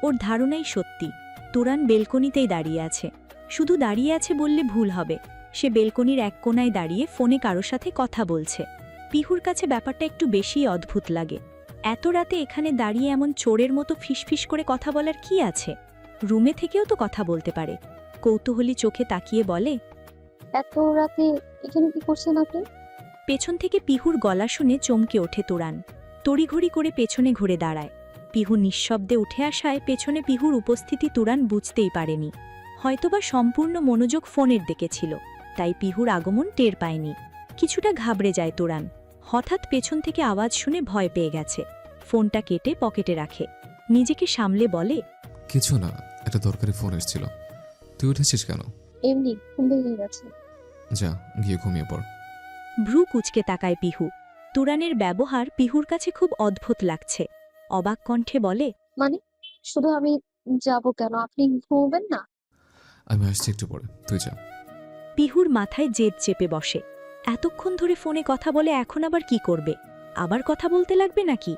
ওর ধারণাই সত্যি, তুরান বেলকনিতেই দাঁড়িয়ে আছে। শুধু দাঁড়িয়ে আছে বললে ভুল হবে। সে বেলকনির এক কোণায় দাঁড়িয়ে ফোনে কারো সাথে কথা বলছে। পিহুর কাছে ব্যাপারটা একটু বেশি অদ্ভুত লাগে। এত রাতে এখানে দাঁড়িয়ে এমন চোরের মতো ফিসফিস করে কথা বলার কি আছে? রুমে থেকেও তো কথা বলতে পারে। কৌতূহলী চোখে তাকিয়ে বলে, এত রাতে এখানে কি করছেন আপনি? পেছন থেকে পিহুর গলা শুনে চমকে ওঠে তুরান। তড়িঘড়ি করে পেছনে ঘুরে দাঁড়ায়। পিহু নিঃশব্দে উঠে আসায় পেছনে পিহুর উপস্থিতি তুরান বুঝতেই পারেনি। হয়তোবা সম্পূর্ণ মনোযোগ ফোনের দিকে ছিল, তাই পিহুর আগমন টের পায়নি। কিছুটা ঘাবড়ে যায় তুরান। হঠাৎ পেছন থেকে আওয়াজ শুনে ভয় পেয়ে গেছে। ফোনটা কেটে পকেটে রাখে। নিজেকে সামলে বলে, কিছু না, একটা দরকারি ফোন এসেছিল। তুই উঠেছিস কেন? এমনি ঘুম ভেঙে গেছে। যা, গিয়ে ঘুমিয়ে পড়। ভ্রু কুঁচকে তাকায় পিহু। তুরানের ব্যবহার পিহুর কাছে খুব অদ্ভুত লাগছে। অবাক কণ্ঠে বলে, মানে শুধু আমি যাব কেন? আপনি ঘুমবেন না? আমি আসছি একটু পরে, তুই যা। পিহুর মাথায় জেদ চেপে বসে। এতক্ষণ ধরে ফোনে কথা বলে এখন আবার কি করবে? আবার কথা বলতে লাগবে নাকি?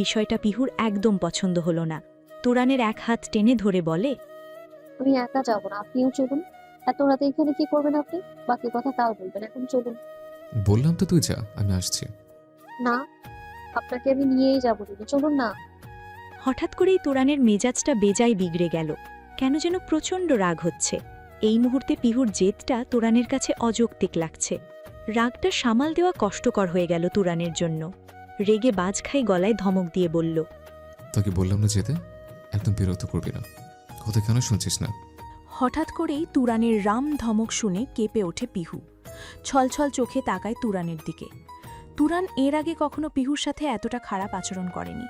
বিষয়টা পিহুর একদম পছন্দ হলো না। তুরানের এক হাত টেনে ধরে বলে, আমি একা যাব না, আপনিও চলুন। এত রাতে এখানে কি করবেন আপনি? বাকি কথা কাল বলবেন, এখন চলুন। বললাম তো তুই যা, আমি আসছি। না, আপনাকে আমি নিয়েই যাবো, দিদি চলুন না। হঠাৎ করেই তুরানের মেজাজটা বেজায় বিগড়ে গেল। কেন যেন প্রচণ্ড রাগ হচ্ছে। এই মুহূর্তে পিহুর জেদটা তুরানের কাছে অযৌক্তিক লাগছে। রাগটা সামাল দেওয়া কষ্টকর হয়ে গেল তুরানের জন্য। রেগে বাজ খাই গলায় ধমক দিয়ে বলল, তোকে বললাম না যেতে, একদম বিরক্ত করবি না। কথা কেন শুনছিস না? হঠাৎ করেই তুরানের রাম ধমক শুনে কেঁপে ওঠে পিহু। ছলছল চোখে তাকায় তুরানের দিকে। তুরান এর আগে কখনো পিহুর সাথে এতটা খারাপ আচরণ করেনি।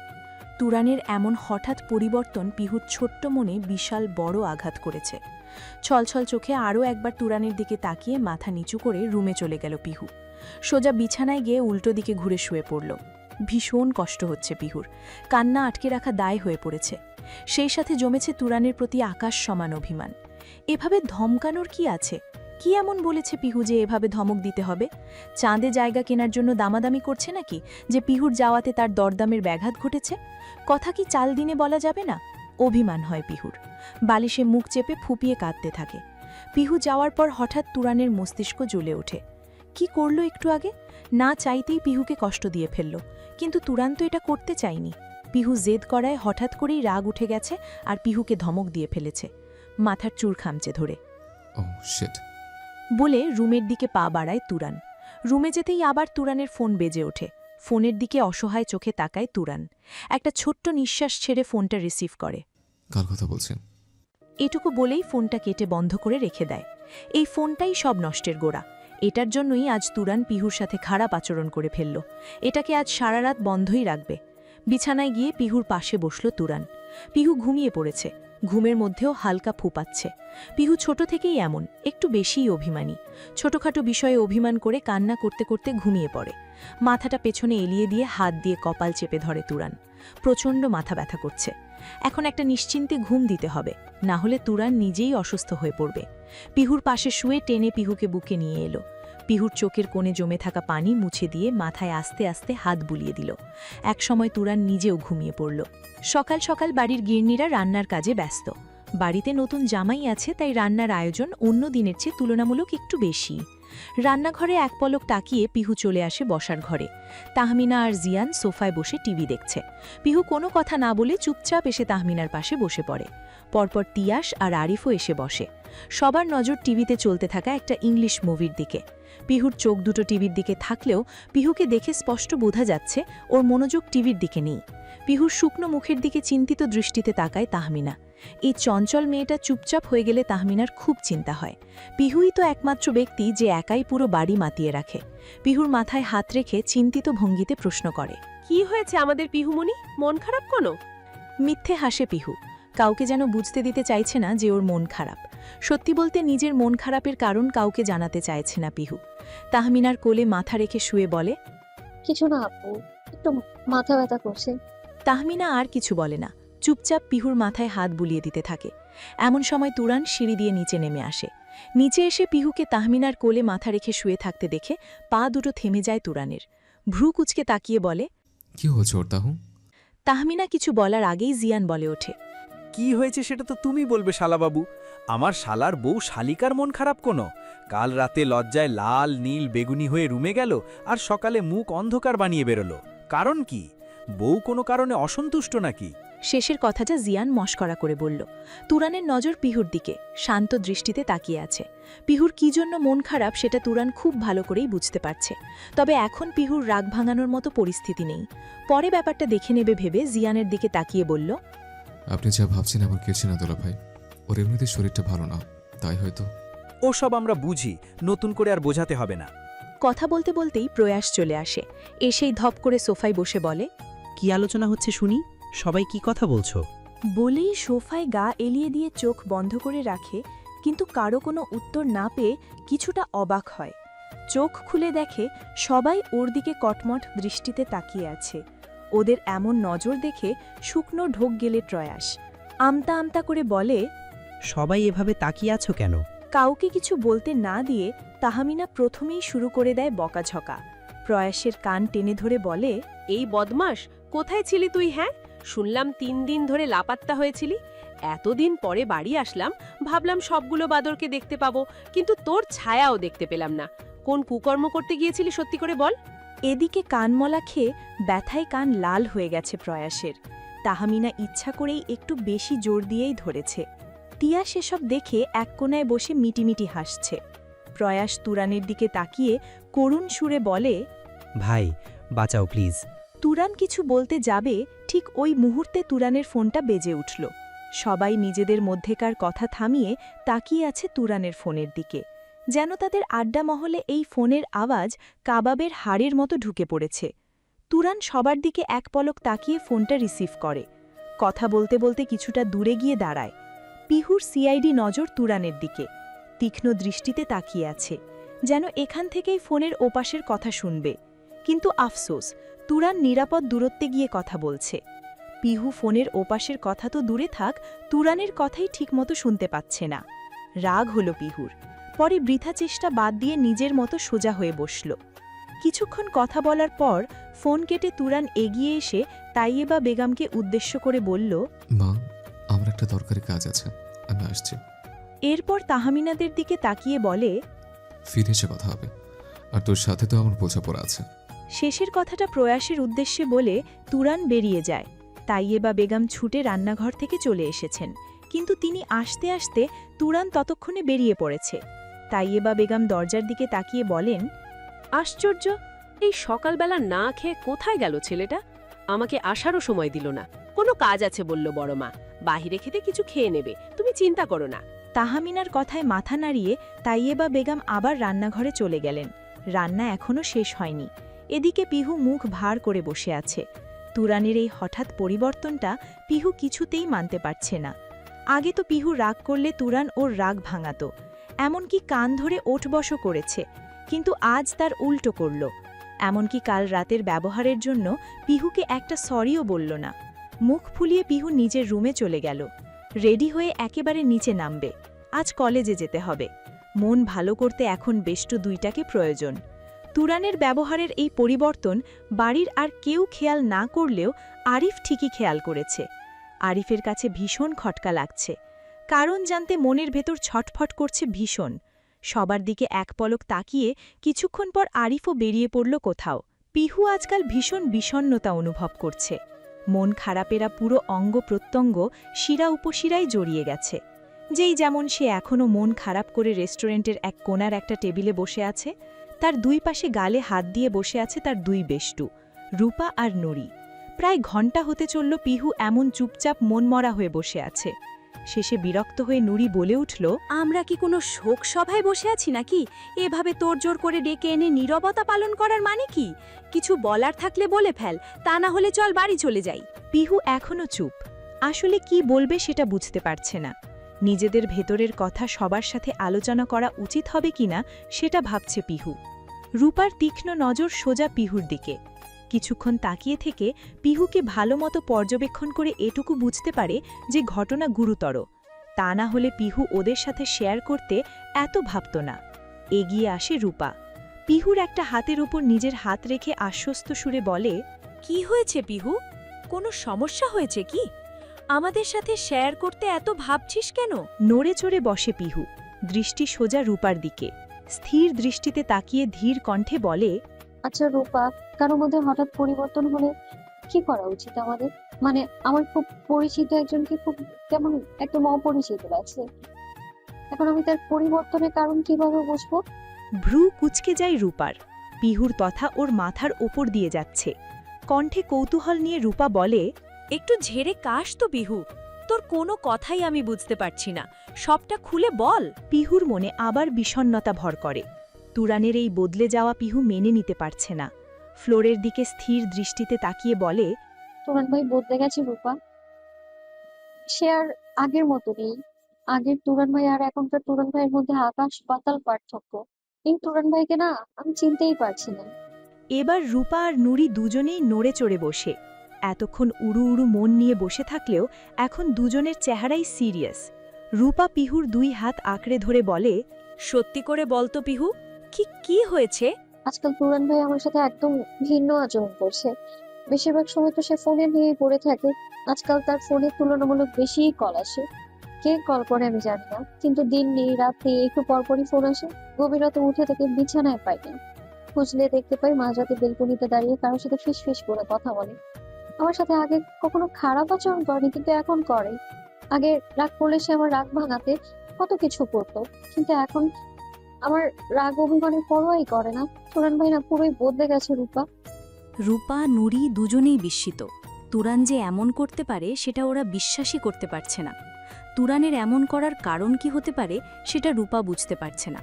তুরানের এমন হঠাৎ পরিবর্তন পিহুর ছোট্ট মনে বিশাল বড় আঘাত করেছে। ছলছল চোখে আরও একবার তুরানের দিকে তাকিয়ে মাথা নিচু করে রুমে চলে গেল পিহু। সোজা বিছানায় গিয়ে উল্টো দিকে ঘুরে শুয়ে পড়ল। ভীষণ কষ্ট হচ্ছে পিহুর। কান্না আটকে রাখা দায় হয়ে পড়েছে। সেই সাথে জমেছে তুরানের প্রতি আকাশ সমান অভিমান। এভাবে ধমকানোর কি আছে? কি এমন বলেছে পিহু যে এভাবে ধমক দিতে হবে? চাঁদে জায়গা কেনার জন্য দামাদামি করছে নাকি, যে পিহুর যাওয়াতে তার দরদামের ব্যাঘাত ঘটেছে? কথা কি চাল দিনে বলা যাবে না? অভিমান হয় পিহুর। বালিশে মুখ চেপে ফুপিয়ে কাঁদতে থাকে। পিহু যাওয়ার পর হঠাৎ তুরানের মস্তিষ্ক জ্বলে ওঠে। কি করলো একটু আগে? না চাইতেই পিহুকে কষ্ট দিয়ে ফেলল। কিন্তু তুরান তো এটা করতে চায়নি। পিহু জেদ করায় হঠাৎ করেই রাগ উঠে গেছে আর পিহুকে ধমক দিয়ে ফেলেছে। মাথার চুর খামচে ধরে ও শিট বলে রুমের দিকে পা বাড়ায় তুরান। রুমে যেতেই আবার তুরানের ফোন বেজে ওঠে। ফোনের দিকে অসহায় চোখে তাকায় তুরান। একটা ছোট্ট নিঃশ্বাস ছেড়ে ফোনটা রিসিভ করে। কার কথা বলছেন? এটুকু বলেই ফোনটা কেটে বন্ধ করে রেখে দেয়। এই ফোনটাই সব নষ্টের গোড়া। এটার জন্যই আজ তুরান পিহুর সাথে খারাপ আচরণ করে ফেলল। এটাকে আজ সারা রাত বন্ধই রাখবে। বিছানায় গিয়ে পিহুর পাশে বসল তুরান। পিহু ঘুমিয়ে পড়েছে। ঘুমের মধ্যেও হালকা ফুপাচ্ছে। পিহু ছোট থেকেই এমন, একটু বেশিই অভিমানী। ছোটখাটো বিষয়ে অভিমান করে কান্না করতে করতে ঘুমিয়ে পড়ে। মাথাটা পেছনে এলিয়ে দিয়ে হাত দিয়ে কপাল চেপে ধরে তুরান। প্রচণ্ড মাথা ব্যথা করছে। এখন একটা নিশ্চিন্তে ঘুম দিতে হবে, না হলে তুরান নিজেই অসুস্থ হয়ে পড়বে। পিহুর পাশে শুয়ে টেনে পিহুকে বুকে নিয়ে এলো। পিহুর চোখের কোণে জমে থাকা পানি মুছে দিয়ে মাথায় আস্তে আস্তে হাত বুলিয়ে দিল। একসময় তুরান নিজেও ঘুমিয়ে পড়ল। সকাল সকাল বাড়ির গিন্নিরা রান্নার কাজে ব্যস্ত। বাড়িতে নতুন জামাই আছে, তাই রান্নার আয়োজন অন্য দিনের চেয়ে তুলনামূলক একটু বেশি। রান্নাঘরে এক পলক তাকিয়ে পিহু চলে আসে বসার ঘরে। তাহমিনা আর জিয়ান সোফায় বসে টিভি দেখছে। পিহু কোনো কথা না বলে চুপচাপ এসে তাহমিনার পাশে বসে পড়ে। পরপর তিয়াস আর আরিফও এসে বসে। সবার নজর টিভিতে চলতে থাকা একটা ইংলিশ মুভির দিকে। পিহুর চোখ দুটো টিভির দিকে থাকলেও পিহুকে দেখে স্পষ্ট বোঝা যাচ্ছে ওর মনোযোগ টিভির দিকে নেই। পিহুর শুকনো মুখের দিকে চিন্তিত দৃষ্টিতে তাকায় তাহমিনা। এই চঞ্চল মেয়েটা চুপচাপ হয়ে গেলে তাহমিনার খুব চিন্তা হয়। পিহুই তো একমাত্র ব্যক্তি যে একাই পুরো বাড়ি মাতিয়ে রাখে। পিহুর মাথায় হাত রেখে চিন্তিত ভঙ্গিতে প্রশ্ন করে, কি হয়েছে আমাদের পিহুমণি? মন খারাপ কোনো? মিথ্যে হাসে পিহু। কাউকে যেন বুঝতে দিতে চাইছে না যে ওর মন খারাপ। সত্যি বলতে নিজের মন খারাপের কারণ কাউকে জানাতে চাইছে না পিহু। তাহমিনার কোলে মাথা রেখে শুয়ে বলে, কিছু না আপু, একটু মাথা ব্যথা করছে। তাহমিনা আর কিছু বলে না, চুপচাপ পিহুর মাথায় হাত বুলিয়ে দিতে থাকে। এমন সময় তুরান সিঁড়ি দিয়ে নিচে নেমে আসে। নিচে এসে পিহুকে তাহমিনার কোলে মাথা রেখে শুয়ে থাকতে দেখে পা দুটো থেমে যায় তুরানের। ভ্রু কুচকে তাকিয়ে বলে, কি হয়েছে ওর তাহু? তাহমিনা কিছু বলার আগেই জিয়ান বলে ওঠে, কি হয়েছে সেটা তো তুমি বলবে শালাবাবু। আমার শালার বউ শালিকার মন খারাপ কোনো? কাল রাতে লজ্জায় লাল নীল বেগুনি হয়ে রুমে গেল আর সকালে মুখ অন্ধকার বানিয়ে বেরোলো। কারণ কি? বউ কোনো কারণে অসন্তুষ্ট নাকি? শেষের কথাটা জিয়ান মস্করা করে বলল। তুরানের নজর পিহুর দিকে শান্ত দৃষ্টিতে তাকিয়ে আছে। পিহুর কি জন্য মন খারাপ সেটা তুরান খুব ভালো করেই বুঝতে পারছে। তবে এখন পিহুর রাগ ভাঙানোর মতো পরিস্থিতি নেই। পরে ব্যাপারটা দেখে নেবে ভেবে জিয়ানের দিকে তাকিয়ে বলল, আপনি যা ভাবছেন এমন কিছু না দোলা ভাই, ওর এমনিতে শরীরটা ভালো না, তাই হয়তো। ওসব আমরা বুঝি, নতুন করে আর বোঝাতে হবে না। কথা বলতে বলতেই প্রয়াস চলে আসে। এসেই ধপ করে সোফায় বসে বলে, কি আলোচনা হচ্ছে শুনি? সবাই কি কথা বলছো? বলেই সোফায় গা এলিয়ে দিয়ে চোখ বন্ধ করে রাখে, কিন্তু কারো কোনো উত্তর না পেয়ে কিছুটা অবাক হয়। চোখ খুলে দেখে সবাই ওর দিকে কটমট দৃষ্টিতে তাকিয়ে আছে। ওদের এমন নজর দেখে শুকনো ঢোক গেলে প্রয়াস আমতা আমতা করে বলে, সবাই এভাবে তাকিয়ে আছো কেন? কাউকে কিছু বলতে না দিয়ে তাহমিনা প্রথমেই শুরু করে দেয় বকাঝকা। প্রয়াসের কান টেনে ধরে বলে, এই বদমাস, কোথায় ছিলি তুই? হ্যাঁ, শুনলাম 3 দিন ধরে লাপাত্তা হয়েছিলি। এতদিন পরে বাড়ি আসলাম, ভাবলাম সবগুলো বাদরকে দেখতে পাবো, কিন্তু তোর ছায়াও দেখতে পেলাম না। কোন কুকর্ম করতে গিয়েছিলি সত্যি করে বল। এদিকে কানমলা খেয়ে ব্যথায় কান লাল হয়ে গেছে প্রয়াসের। তাহমিনা ইচ্ছা করেই একটু বেশি জোর দিয়েই ধরেছে। তিয়া সেসব দেখে এক কোণায় বসে মিটিমিটি হাসছে। প্রয়াস তুরানের দিকে তাকিয়ে করুণ সুরে বলে, ভাই বাঁচাও প্লিজ। তুরান কিছু বলতে যাবে, ঠিক ওই মুহূর্তে তুরানের ফোনটা বেজে উঠল। সবাই নিজেদের মধ্যেকার কথা থামিয়ে তাকিয়ে আছে তুরানের ফোনের দিকে, যেন তাদের আড্ডা মহলে এই ফোনের আওয়াজ কাবাবের হাড়ের মতো ঢুকে পড়েছে। তুরান সবার দিকে এক পলক তাকিয়ে ফোনটা রিসিভ করে। কথা বলতে বলতে কিছুটা দূরে গিয়ে দাঁড়ায়। পিহুর সিআইডি নজর তুরানের দিকে তীক্ষ্ণ দৃষ্টিতে তাকিয়ে আছে, যেন এখান থেকেই ফোনের ওপাশের কথা শুনবে। কিন্তু আফসোস, তুরান নিরাপদ দূরত্বে গিয়ে কথা বলছে। পিহু ফোনের ওপাশের কথা তো দূরে থাক, তুরানের কথাই ঠিকমতো শুনতে পাচ্ছে না। রাগ হলো পিহুর। পরে বৃথা চেষ্টা বাদ দিয়ে নিজের মতো সোজা হয়ে বসল। কিছুক্ষণ কথা বলার পর ফোন কেটে তুরান এগিয়ে এসে তাইয়েবা বেগমকে উদ্দেশ্য করে বলল, মা, আমার একটা দরকারি কাজ আছে, আমি আসছি। এরপর তাহমিনাদের দিকে তাকিয়ে বলে, ফিরে এসে কথা হবে, আর তোর সাথে তো আমার বোঝাপড়া আছে। শেষের কথাটা প্রয়াসের উদ্দেশ্যে বলে তুরান বেরিয়ে যায়। তাইয়েবা বেগম ছুটে রান্নাঘর থেকে চলে এসেছেন, কিন্তু তিনি আসতে আসতে তুরান ততক্ষণে বেরিয়ে পড়েছে। তাইয়েবা বেগম দরজার দিকে তাকিয়ে বলেন, আশ্চর্য, এই সকালবেলা না খেয়ে কোথায় গেল ছেলেটা? আমাকে আসারও সময় দিল না। কোনো কাজ আছে বলল বড় মা, বাহিরে খেতে কিছু খেয়ে নেবে, তুমি চিন্তা করো না। তাহমিনার কথায় মাথা নাড়িয়ে তাইয়েবা বেগম আবার রান্নাঘরে চলে গেলেন। রান্না এখনও শেষ হয়নি। এদিকে পিহু মুখ ভার করে বসে আছে। তুরানের এই হঠাৎ পরিবর্তনটা পিহু কিছুতেই মানতে পারছে না। আগে তো পিহু রাগ করলে তুরান ওর রাগ ভাঙাত, এমনকি কান ধরে ওঠবসও করেছে, কিন্তু আজ তার উল্টো করল। এমনকি কাল রাতের ব্যবহারের জন্য পিহুকে একটা সরিও বলল না। মুখ ফুলিয়ে পিহু নিজের রুমে চলে গেল। রেডি হয়ে একেবারে নিচে নামবে। আজ কলেজে যেতে হবে। মন ভালো করতে এখন বেষ্টু দুইটাকে প্রয়োজন। তুরানের ব্যবহারের এই পরিবর্তন বাড়ির আর কেউ খেয়াল না করলেও আরিফ ঠিকই খেয়াল করেছে। আরিফের কাছে ভীষণ খটকা লাগছে। কারণ জানতে মনের ভেতর ছটফট করছে ভীষণ। সবার দিকে এক পলক তাকিয়ে কিছুক্ষণ পর আরিফও বেরিয়ে পড়ল কোথাও। পিহু আজকাল ভীষণ বিষণ্ণতা অনুভব করছে। মন খারাপেরা পুরো অঙ্গ প্রত্যঙ্গ শিরা উপশিরায় জড়িয়ে গেছে। যেই যেমন সে এখনও মন খারাপ করে রেস্টুরেন্টের এক কোণার একটা টেবিলে বসে আছে। তার দুই পাশে গালে হাত দিয়ে বসে আছে তার দুই বেষ্টু, রূপা আর নুরি। প্রায় ঘণ্টা হতে চলল পিহু এমন চুপচাপ মনমরা হয়ে বসে আছে। শেষে বিরক্ত হয়ে নুরি বলে উঠল, আমরা কি কোনো শোক সভায় বসে আছি নাকি? এভাবে তোড়জোড় করে ডেকে এনে নীরবতা পালন করার মানে কি? কিছু বলার থাকলে বলে ফেল, তা না হলে চল বাড়ি চলে যাই। পিহু এখনও চুপ। আসলে কি বলবে সেটা বুঝতে পারছে না। নিজেদের ভেতরের কথা সবার সাথে আলোচনা করা উচিত হবে কিনা সেটা ভাবছে পিহু। রূপার তীক্ষ্ণ নজর সোজা পিহুর দিকে। কিছুক্ষণ তাকিয়ে থেকে পিহুকে ভালোমতো পর্যবেক্ষণ করে এটুকু বুঝতে পারে যে ঘটনা গুরুতর। তা না হলে পিহু ওদের সাথে শেয়ার করতে এত ভাবত না। এগিয়ে আসে রূপা। পিহুর একটা হাতের উপর নিজের হাত রেখে আশ্বস্ত সুরে বলে, কি হয়েছে পিহু? কোনো সমস্যা হয়েছে কি? আমাদের সাথে শেয়ার করতে এত ভাবছিস কেন? নড়ে চড়ে বসে পিহু, দৃষ্টি সোজা রূপার দিকে। স্থির দৃষ্টিতে তাকিয়ে ধীর কণ্ঠে বলে, আচ্ছা রূপা, কারোর মধ্যে হঠাৎ পরিবর্তন হলে কি করা উচিত আমাদের? মানে আমার খুব পরিচিত একজনকে খুব কেমন একদম অপরিচিত লাগছে। এখন আমি তার পরিবর্তনের কারণ কিভাবে বুঝবো? ভ্রু কুঁচকে যায় রূপার। পিহুর তথা ওর মাথার ওপর দিয়ে যাচ্ছে। কণ্ঠে কৌতূহল নিয়ে রূপা বলে, একটু ঝেড়ে কাশ তো পিহু, তোর কোনো কথাই আমি বুঝতে পারছি না, সবটা খুলে বল। পিহুর মনে আবার বিষণ্ণতা ভর করে। তুরানের এই বদলে যাওয়া পিহু মেনে নিতে পারছে না। ফ্লোরের দিকে স্থির দৃষ্টিতে তাকিয়ে বলে, তুরান ভাই বদলে গেছে রূপা। সে আর আগের মতো নেই। আগের তুরান ভাই আর এখনকার তুরান ভাইয়ের মধ্যে আকাশ পাতাল পার্থক্য। এই তুরান ভাইকে না আমি চিনতেই পারছি না। এবার রূপা আর নুরি দুজনেই নড়ে চড়ে বসে। এতক্ষণ উড়ু উড়ু মন নিয়ে বসে থাকলেও এখন দুজনের চেহারাই সিরিয়াস। রূপা পিহুর 2 হাত আঁকড়ে ধরে বলে, সত্যি করে বল তো পিহু, কি হয়েছে? আজকাল তুরান ভাই আমার সাথে একদম ভিন্ন আচরণ করছে। বেশিরভাগ সময় তো সে ফোনে নিয়েই পড়ে থাকে। আজকাল তার ফোনে তুলনামূলক বেশিই কল আসে। কে কল করে আমি জানি না, কিন্তু দিন নেই রাত নেই একটু পরপরই ফোন আসে। গভীর রাতে উঠে থেকে বিছানায় পাই না, খুঁজলে দেখতে পাই মাঝরাতে বেলকনিতে দাঁড়িয়ে কারোর সাথে ফিস ফিস করে কথা বলে। আমার সাথে আগে কখনো খারাপ আচরণ করেনি, কিন্তু এখন করে। আগে রাগ করলে সে আমার রাগ ভাঙাতে কত কিছু করতো, কিন্তু এখন আমার রাগ অভিমানের পরোয়াই করে না। তুরান ভাই না পুরোই বদলে গেছে রূপা। রূপা নুরি দুজনেই বিস্মিত। তুরান যে এমন করতে পারে সেটা ওরা বিশ্বাসই করতে পারছে না। তুরানের এমন করার কারণ কি হতে পারে সেটা রূপা বুঝতে পারছে না।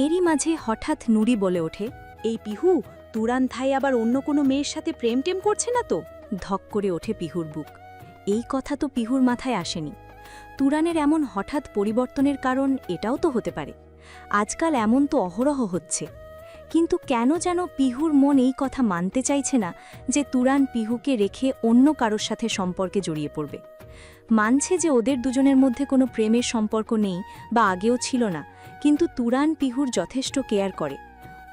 এরই মাঝে হঠাৎ নুরি বলে ওঠে, এই পিহু, তুরান থাই আবার অন্য কোনো মেয়ের সাথে প্রেম টেম করছে না তো? ধক করে ওঠে পিহুর বুক। এই কথা তো পিহুর মাথায় আসেনি। তুরানের এমন হঠাৎ পরিবর্তনের কারণ এটাও তো হতে পারে। আজকাল এমন তো অহরহ হচ্ছে। কিন্তু কেন যেন পিহুর মন এই কথা মানতে চাইছে না যে তুরান পিহুকে রেখে অন্য কারোর সাথে সম্পর্কে জড়িয়ে পড়বে। মানছে যে ওদের দুজনের মধ্যে কোনো প্রেমের সম্পর্ক নেই বা আগেও ছিল না, কিন্তু তুরান পিহুর যথেষ্ট কেয়ার করে।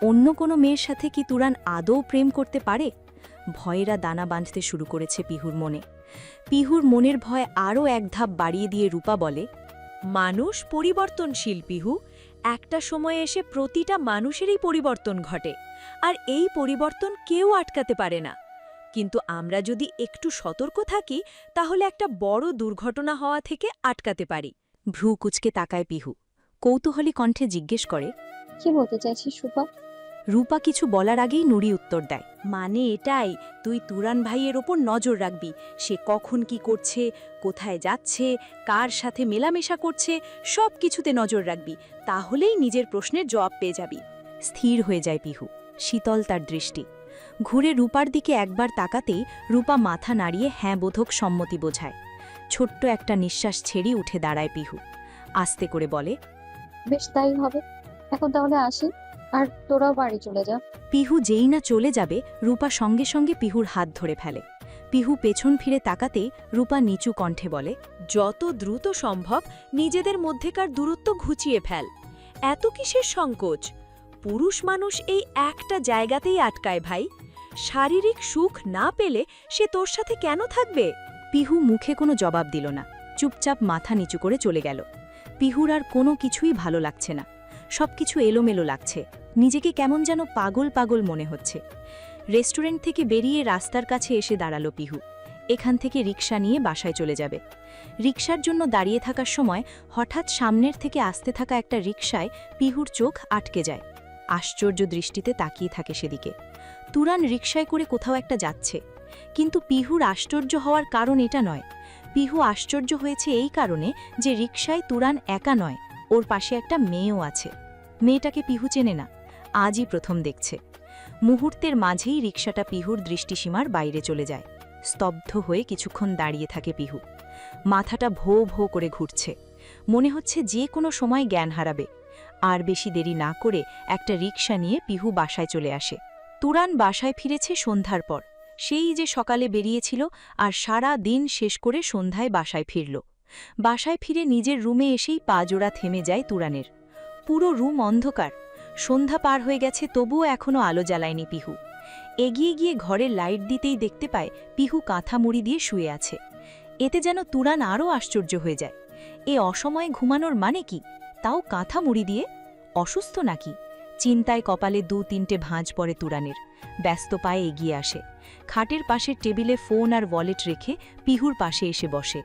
অন্য কোনো মেয়ের সাথে কি তুরান আদৌ প্রেম করতে পারে? ভয়েরা দানা বাঁধতে শুরু করেছে পিহুর মনে। পিহুর মনের ভয় আরও এক ধাপ বাড়িয়ে দিয়ে রূপা বলে, মানুষ পরিবর্তনশীল পিহু। একটা সময়ে এসে প্রতিটা মানুষেরই পরিবর্তন ঘটে, আর এই পরিবর্তন কেউ আটকাতে পারে না। কিন্তু আমরা যদি একটু সতর্ক থাকি তাহলে একটা বড় দুর্ঘটনা হওয়া থেকে আটকাতে পারি। ভ্রু কুচকে তাকায় পিহু। কৌতূহলী কণ্ঠে জিজ্ঞেস করে, কি বলতে চাইছিস রূপা? রূপা কিছু বলার আগেই নুরি উত্তর দেয়, মানে এটাই, তুই তুরান ভাইয়ের ওপর নজর রাখবি। সে কখন কি করছে, কোথায় যাচ্ছে, কার সাথে মেলামেশা করছে, সব কিছুতে নজর রাখবি। তাহলেই নিজের প্রশ্নের জবাব পেয়ে যাবি। স্থির হয়ে যায় পিহু। শীতল তার দৃষ্টি। ঘুরে রূপার দিকে একবার তাকাতেই রূপা মাথা নাড়িয়ে হ্যাঁ বোধক সম্মতি বোঝায়। ছোট্ট একটা নিঃশ্বাস ছেড়ে উঠে দাঁড়ায় পিহু। আস্তে করে বলে, বেশ তাই হবে। এখন তাহলে আসি, আর তোরাও বাড়ি চলে যা। পিহু যেই না চলে যাবে রূপা সঙ্গে সঙ্গে পিহুর হাত ধরে ফেলে। পিহু পেছন ফিরে তাকাতেই রূপা নিচু কণ্ঠে বলে, যত দ্রুত সম্ভব নিজেদের মধ্যেকার দূরত্ব ঘুচিয়ে ফেল। এত কিসের সংকোচ? পুরুষ মানুষ এই একটা জায়গাতেই আটকায় ভাই। শারীরিক সুখ না পেলে সে তোর সাথে কেন থাকবে? পিহু মুখে কোনো জবাব দিল না, চুপচাপ মাথা নিচু করে চলে গেল। পিহুর আর কোনো কিছুই ভালো লাগছে না। সবকিছু এলোমেলো লাগছে। নিজেকে কেমন যেন পাগল পাগল মনে হচ্ছে। রেস্টুরেন্ট থেকে বেরিয়ে রাস্তার কাছে এসে দাঁড়ালো পিহু। এখান থেকে রিকশা নিয়ে বাসায় চলে যাবে। রিকশার জন্য দাঁড়িয়ে থাকার সময় হঠাৎ সামনের থেকে আসতে থাকা একটা রিকশায় পিহুর চোখ আটকে যায়। আশ্চর্য দৃষ্টিতে তাকিয়ে থাকে সেদিকে। তুরান রিকশায় করে কোথাও একটা যাচ্ছে। কিন্তু পিহুর আশ্চর্য হওয়ার কারণ এটা নয়। পিহু আশ্চর্য হয়েছে এই কারণে যে রিকশায় তুরান একা নয়, ওর পাশে একটা মেয়েও আছে। মেয়েটাকে পিহু চেনে না, আজই প্রথম দেখছে। মুহূর্তের মাঝেই রিকশাটা পিহুর দৃষ্টিসীমার বাইরে চলে যায়। স্তব্ধ হয়ে কিছুক্ষণ দাঁড়িয়ে থাকে পিহু। মাথাটা ভো ভো করে ঘুরছে। মনে হচ্ছে যে কোনো সময় জ্ঞান হারাবে। আর বেশি দেরি না করে একটা রিকশা নিয়ে পিহু বাসায় চলে আসে। তুরান বাসায় ফিরেছে সন্ধ্যার পর। সেই যে সকালে বেরিয়েছিল আর সারা দিন শেষ করে সন্ধ্যায় বাসায় ফিরল। বাসায় ফিরে নিজের রুমে এসেই পা জোড়া থেমে যায় তুরানের। পুরো রুম অন্ধকার। সন্ধ্যা পার হয়ে গেছে, তবুও এখনও আলো জ্বালায়নি পিহু। এগিয়ে গিয়ে ঘরের লাইট দিতেই দেখতে পায় পিহু কাঁথা মুড়ি দিয়ে শুয়ে আছে। এতে যেন তুরান আরও আশ্চর্য হয়ে যায়। এ অসময়ে ঘুমানোর মানে কি? তাও কাঁথা মুড়ি দিয়ে? অসুস্থ নাকি? চিন্তায় কপালে 2-3টে ভাঁজ পড়ে তুরানের। ব্যস্ত পায়ে এগিয়ে আসে। খাটের পাশের টেবিলে ফোন আর ওয়ালেট রেখে পিহুর পাশে এসে বসে।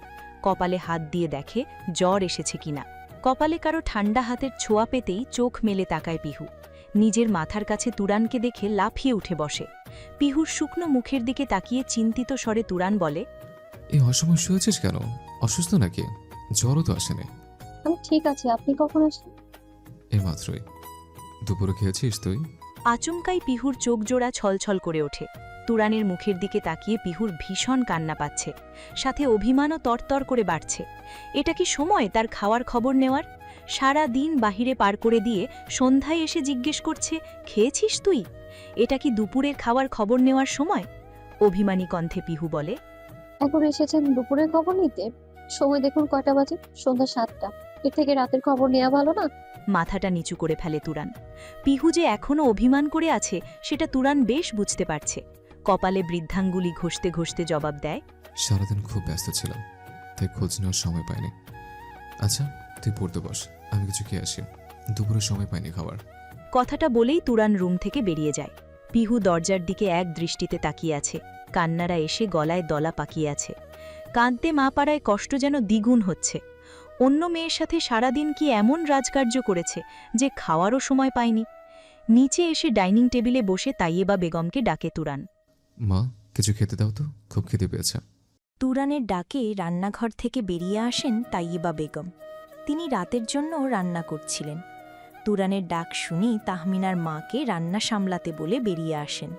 কপালে হাত দিয়ে দেখে জ্বর এসেছে কিনা। কপালে কারো ঠান্ডা হাতের ছোঁয়া পেতেই চোখ মেলে তাকায় পিহু। নিজের মাথার কাছে তুরানকে দেখে লাফিয়ে উঠে বসে। পিহুর শুকনো মুখের দিকে তাকিয়ে চিন্তিত স্বরে তুরান বলে, এই অসময় শুয়েছিস কেন? অসুস্থ নাকি? জ্বরও তো আসেনি। আমি ঠিক আছি, আপনি কখন আসেন? এই মাত্রই। দুপুরে খেয়েছিস তুই? আচমকাই পিহুর চোখ জোড়া ছলছল করে ওঠে। তুরানের মুখের দিকে তাকিয়ে পিহুর ভীষণ কান্না পাচ্ছে, সাথে অভিমানও তরতর করে বাড়ছে। এটা কি সময় তার খাওয়ার খবর নেওয়ার? সারা দিন বাহিরে পার করে দিয়ে সন্ধ্যায় এসে জিজ্ঞেস করছে, খেয়েছিস তুই? এটা কি দুপুরের খাওয়ার খবর নেওয়ার সময়? অভিমানী কণ্ঠে পিহু বলে, এখন এসেছেন দুপুরের খবর নিতে? সময় দেখুন কয়টা বাজে, সন্ধ্যা 7টা। এর থেকে রাতের খবর নেওয়া ভালো না? মাথাটা নিচু করে ফেলে তুরান। পিহু যে এখনও অভিমান করে আছে সেটা তুরান বেশ বুঝতে পারছে। কপালে বৃদ্ধাঙ্গুলি ঘষতে ঘষতে জবাব দেয়, সারাদিন খুব ব্যস্ত ছিলাম, তাই খোঁজ নেওয়ার সময় পাইনি। আচ্ছা, তুই পড়তে বস, আমি কিছু খেয়ে আসি। দুপুরে সময় পাইনি খাবার। কথাটা বলেই তুরান রুম থেকে বেরিয়ে যায়। পিহু দরজার দিকে এক দৃষ্টিতে তাকিয়ে আছে। কান্নারা এসে গলায় দলা পাকিয়ে আছে। কাঁদতে মা পাড়ায় কষ্ট যেন দ্বিগুণ হচ্ছে। অন্য মেয়ের সাথে সারাদিন কি এমন রাজকার্য করেছে যে খাওয়ারও সময় পায়নি। নিচে এসে ডাইনিং টেবিলে বসে তাইয়েবা বেগমকে ডাকে তুরান। মা, কিছু খেতে দাও তো, খুব খেতে পেয়েছে। তুরানের ডাকে রান্নাঘর থেকে বেরিয়ে আসেন তাইয়েবা বেগম। তিনি রাতের জন্য রান্না করছিলেন। তুরানের ডাক শুনে তাহমিনার মাকে রান্না সামলাতে বলে বেরিয়ে আসেন।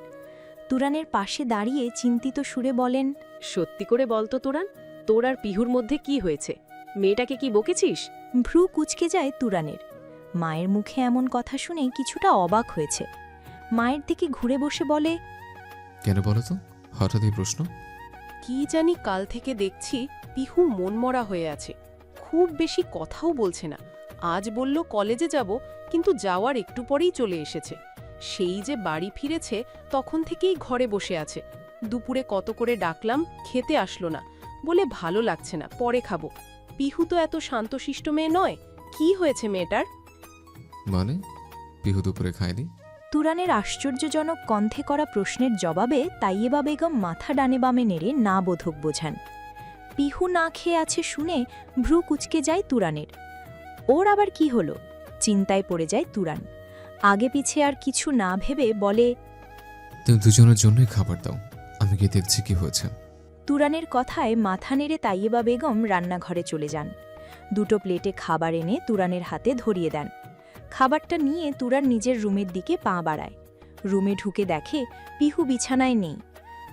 তুরানের পাশে দাঁড়িয়ে চিন্তিত সুরে বলেন, সত্যি করে বলতো তুরান, তোর আর পিহুর মধ্যে কি হয়েছে? মেয়েটাকে কি বকেছিস? ভ্রু কুঁচকে যায় তুরানের। মায়ের মুখে এমন কথা শুনে কিছুটা অবাক হয়েছে। মায়ের দিকে ঘুরে বসে বলে, কেন বলো তো, হঠাৎ এই প্রশ্ন? কি জানি, কাল থেকে দেখছি পিহু মনমরা হয়ে আছে। খুব বেশি কথাও বলছে না। আজ বলল কলেজে যাব, কিন্তু যাওয়ার একটু পরেই চলে এসেছে। সেই যে বাড়ি ফিরেছে তখন থেকেই ঘরে বসে আছে। দুপুরে কত করে ডাকলাম, খেতে আসলো না, বলে ভালো লাগছে না, পরে খাবো। পিহু তো এত শান্তশিষ্ট মেয়ে নয়। কি হয়েছে মেয়েটার? মানে, পিহু দুপুরে খায়নি? তুরানের আশ্চর্যজনক কণ্ঠে করা প্রশ্নের জবাবে তাইয়েবা বেগম মাথা ডানে বামে নেড়ে না বোধক বোঝান। পিহু না খেয়ে আছে শুনে ভ্রু কুঁচকে যায় তুরানের। ওর আবার কি হলো? চিন্তায় পড়ে যায় তুরান। আগে পিছে আর কিছু না ভেবে বলে, তুমি দুজনের জন্যই খাবার দাও, আমি গিয়ে দেখছি কি হয়েছে। তুরানের কথায় মাথা নেড়ে তাইয়েবা বেগম রান্নাঘরে চলে যান। দুটো প্লেটে খাবার এনে তুরানের হাতে ধরিয়ে দেন। খাবারটা নিয়ে তুরান নিজের রুমের দিকে পা বাড়ায়। রুমে ঢুকে দেখে পিহু বিছানায় নেই।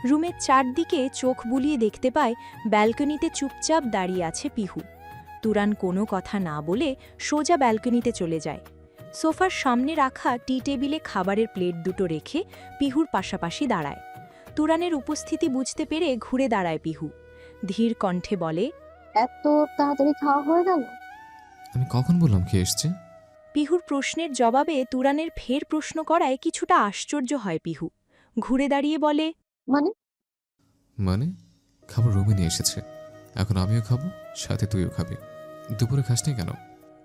রুমের চারদিকে চোখ বুলিয়ে দেখতে পায় ব্যালকনিতে চুপচাপ দাঁড়িয়ে আছে পিহু। তুরান কোনো কথা না বলে সোজা ব্যালকনিতে চলে যায়। সোফার সামনে রাখা টি টেবিলে খাবারের প্লেট দুটো রেখে পিহুর পাশাপাশি দাঁড়ায়। তুরানের উপস্থিতি বুঝতে পেরে ঘুরে দাঁড়ায় পিহু। ধীর কণ্ঠে বলে, এত তাড়াতাড়ি খাওয়া হয়ে গেল? আমি কখন বললাম কে এসছে? পিহুর প্রশ্নের জবাবে তুরানের ফের প্রশ্ন করায় কিছুটা আশ্চর্য হয় পিহু। ঘুরে দাঁড়িয়ে বলে, মানে, খাবার রুমে নিয়ে এসেছে, এখন আমিও খাবো, সাথে তুইও খাবি। দুপুরে খাসনি কেন?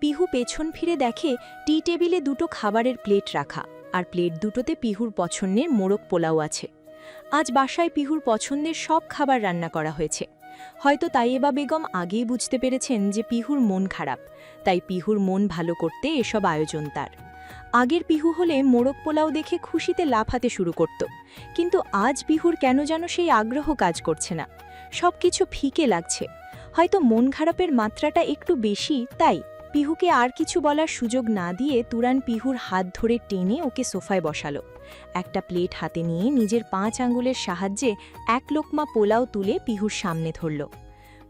পিহু পেছন ফিরে দেখে টি টেবিলে দুটো খাবারের প্লেট রাখা, আর প্লেট দুটোতে পিহুর পছন্দের মোরগ পোলাও আছে। আজ বাসায় পিহুর পছন্দের সব খাবার রান্না করা হয়েছে। হয়তো তাইয়েবা বেগম আগেই বুঝতে পেরেছেন যে পিহুর মন খারাপ, তাই পিহুর মন ভালো করতে এসব আয়োজন তার। আগের পিহু হলে মোরগ পোলাও দেখে খুশিতে লাফাতে শুরু করত, কিন্তু আজ পিহুর কেন যেন সেই আগ্রহ কাজ করছে না। সবকিছু ফিকে লাগছে। হয়তো মন খারাপের মাত্রাটা একটু বেশি, তাই পিহুকে আর কিছু বলার সুযোগ না দিয়ে তুরান পিহুর হাত ধরে টেনে ওকে সোফায় বসালো। একটা প্লেট হাতে নিয়ে নিজের 5 আঙ্গুলের সাহায্যে এক লোকমা পোলাও তুলে পিহুর সামনে ধরল।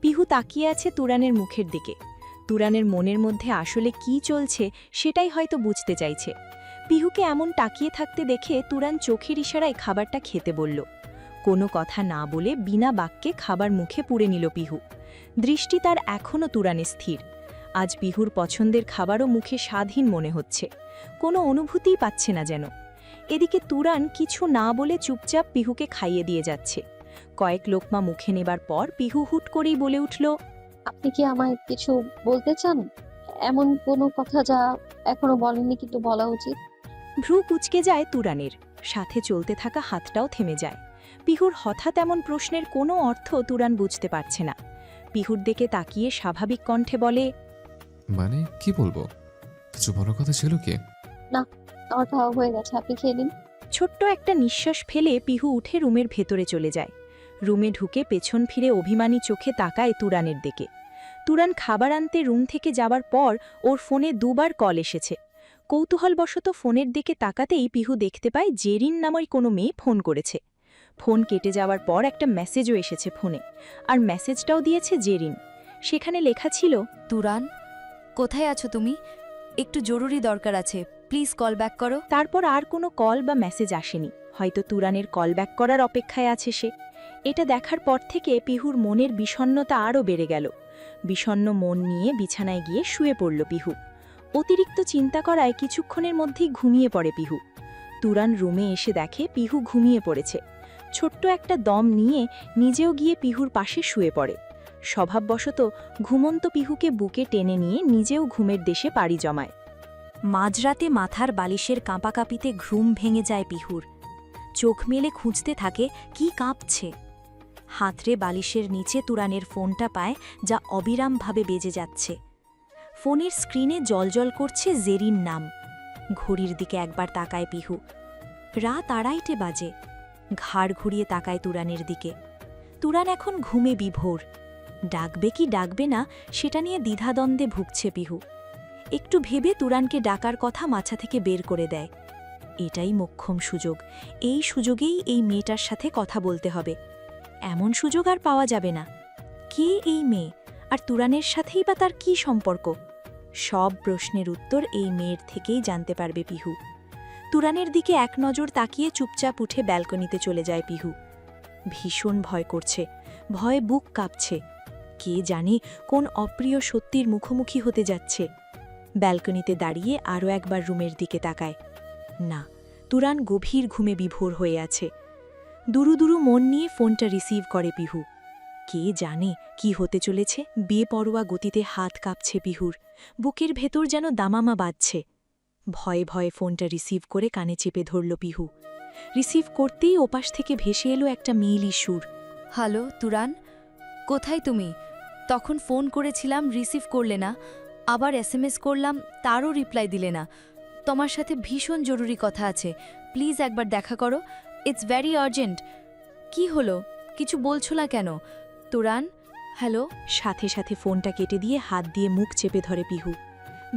পিহু তাকিয়ে আছে তুরানের মুখের দিকে। তুরানের মনের মধ্যে আসলে কি চলছে সেটাই হয়তো বুঝতে চাইছে। পিহুকে এমন তাকিয়ে থাকতে দেখে তুরান চোখের ইশারায় খাবারটা খেতে বলল। কোনো কথা না বলে বিনা বাক্যে খাবার মুখে পুরে নিল পিহু। দৃষ্টি তার এখনও তুরানে স্থির। আজ পিহুর পছন্দের খাবারও মুখে স্বাধীন মনে হচ্ছে, কোনো অনুভূতিই পাচ্ছে না যেন। এদিকে তুরান কিছু না বলে চুপচাপ পিহুকে খাইয়ে দিয়ে যাচ্ছে। কয়েক লোকমা মুখে নেবার পর পিহু হুট করেই বলে উঠল, আপনি কি আমায় কিছু বলতে চান? এমন কোনো কথা যা এখনো বলেননি কিন্তু বলা উচিত? ভ্রু কুঁচকে যায় তুরানের, সাথে চলতে থাকা হাতটাও থেমে যায়। পিহুর হঠাৎ এমন প্রশ্নের কোনো অর্থ তুরান বুঝতে পারছে না। পিহুর দিকে তাকিয়ে স্বাভাবিক কণ্ঠে বলে, মানে কি বলবো? কিছু বড় কথা ছিল কি? আমার খাওয়া হয়ে গেছে, আপনি খেয়ে নিন। ছোট্ট একটা নিঃশ্বাস ফেলে পিহু উঠে রুমের ভেতরে চলে যায়। রুমে ঢুকে পেছন ফিরে অভিমানী চোখে তাকায় তুরানের দিকে। তুরান খাবার আনতে রুম থেকে যাবার পর ওর ফোনে 2 বার কল এসেছে। কৌতূহলবশত ফোনের দিকে তাকাতেই পিহু দেখতে পায় জেরিন নামের কোনো মেয়ে ফোন করেছে। ফোন কেটে যাওয়ার পর একটা মেসেজও এসেছে ফোনে, আর মেসেজটাও দিয়েছে জেরিন। সেখানে লেখা ছিল, তুরান, কোথায় আছো তুমি? একটু জরুরি দরকার আছে, প্লিজ কল ব্যাক করো। তারপর আর কোনো কল বা মেসেজ আসেনি। হয়তো তুরানের কল ব্যাক করার অপেক্ষায় আছে সে। এটা দেখার পর থেকে পিহুর মনের বিষণ্ণতা আরও বেড়ে গেল। বিষণ্ণ মন নিয়ে বিছানায় গিয়ে শুয়ে পড়ল পিহু। অতিরিক্ত চিন্তা করায় কিছুক্ষণের মধ্যেই ঘুমিয়ে পড়ে পিহু। তুরান রুমে এসে দেখে পিহু ঘুমিয়ে পড়েছে। ছোট্ট একটা দম নিয়ে নিজেও গিয়ে পিহুর পাশে শুয়ে পড়ে। স্বভাববশত ঘুমন্ত পিহুকে বুকে টেনে নিয়ে নিজেও ঘুমের দেশে পাড়ি জমায়। মাঝরাতে মাথার বালিশের কাঁপাকাঁপিতে ঘুম ভেঙে যায় পিহুর। চোখ মেলে খুঁজতে থাকে কি কাঁপছে। হাতড়ে বালিশের নিচে তুরানের ফোনটা পায়, যা অবিরামভাবে বেজে যাচ্ছে। ফোনের স্ক্রিনে জলজল করছে জেরিন নাম। ঘড়ির দিকে একবার তাকায় পিহু। রাত 2:30 বাজে। ঘাড় ঘুরিয়ে তাকায় তুরানের দিকে। তুরান এখন ঘুমে বিভোর। ডাকবে কি ডাকবে না সেটা নিয়ে দ্বিধাদ্বন্দ্বে ভুগছে পিহু। একটু ভেবে তুরানকে ডাকার কথা মাথা থেকে বের করে দেয়। এটাই মোক্ষম সুযোগ। এই সুযোগেই এই মেয়েটার সাথে কথা বলতে হবে। এমন সুযোগ আর পাওয়া যাবে না। কে এই মেয়ে, আর তুরানের সাথেই বা তার কী সম্পর্ক? সব প্রশ্নের উত্তর এই মেয়ের থেকেই জানতে পারবে পিহু। তুরানের দিকে এক নজর তাকিয়ে চুপচাপ উঠে ব্যালকনিতে চলে যায় পিহু। ভীষণ ভয় করছে, ভয়ে বুক কাঁপছে। কে জানে কোন অপ্রিয় সত্যির মুখোমুখি হতে যাচ্ছে। ব্যালকনিতে দাঁড়িয়ে আরও একবার রুমের দিকে তাকায়। না, তুরান গভীর ঘুমে বিভোর হয়ে আছে। দুরু দুরু মন নিয়ে ফোনটা রিসিভ করে পিহু। কে জানে কি হতে চলেছে। বেপরোয়া গতিতে হাত কাঁপছে পিহুর। বুকের ভেতর যেন দামামা বাজছে। ভয়ে ভয়ে ফোনটা রিসিভ করে কানে চেপে ধরল পিহু। রিসিভ করতেই ওপাশ থেকে ভেসে এলো একটা মেইলি সুর। হ্যালো তুরান, কোথায় তুমি? তখন ফোন করেছিলাম, রিসিভ করলে না। আবার SMS করলাম, তারও রিপ্লাই দিলে না। তোমার সাথে ভীষণ জরুরি কথা আছে, প্লিজ একবার দেখা করো। It's very urgent. কি হলো, কিছু বলছো না কেন? তুরান, হ্যালো। সাথে সাথে ফোনটা কেটে দিয়ে হাত দিয়ে মুখ চেপে ধরে পিহু।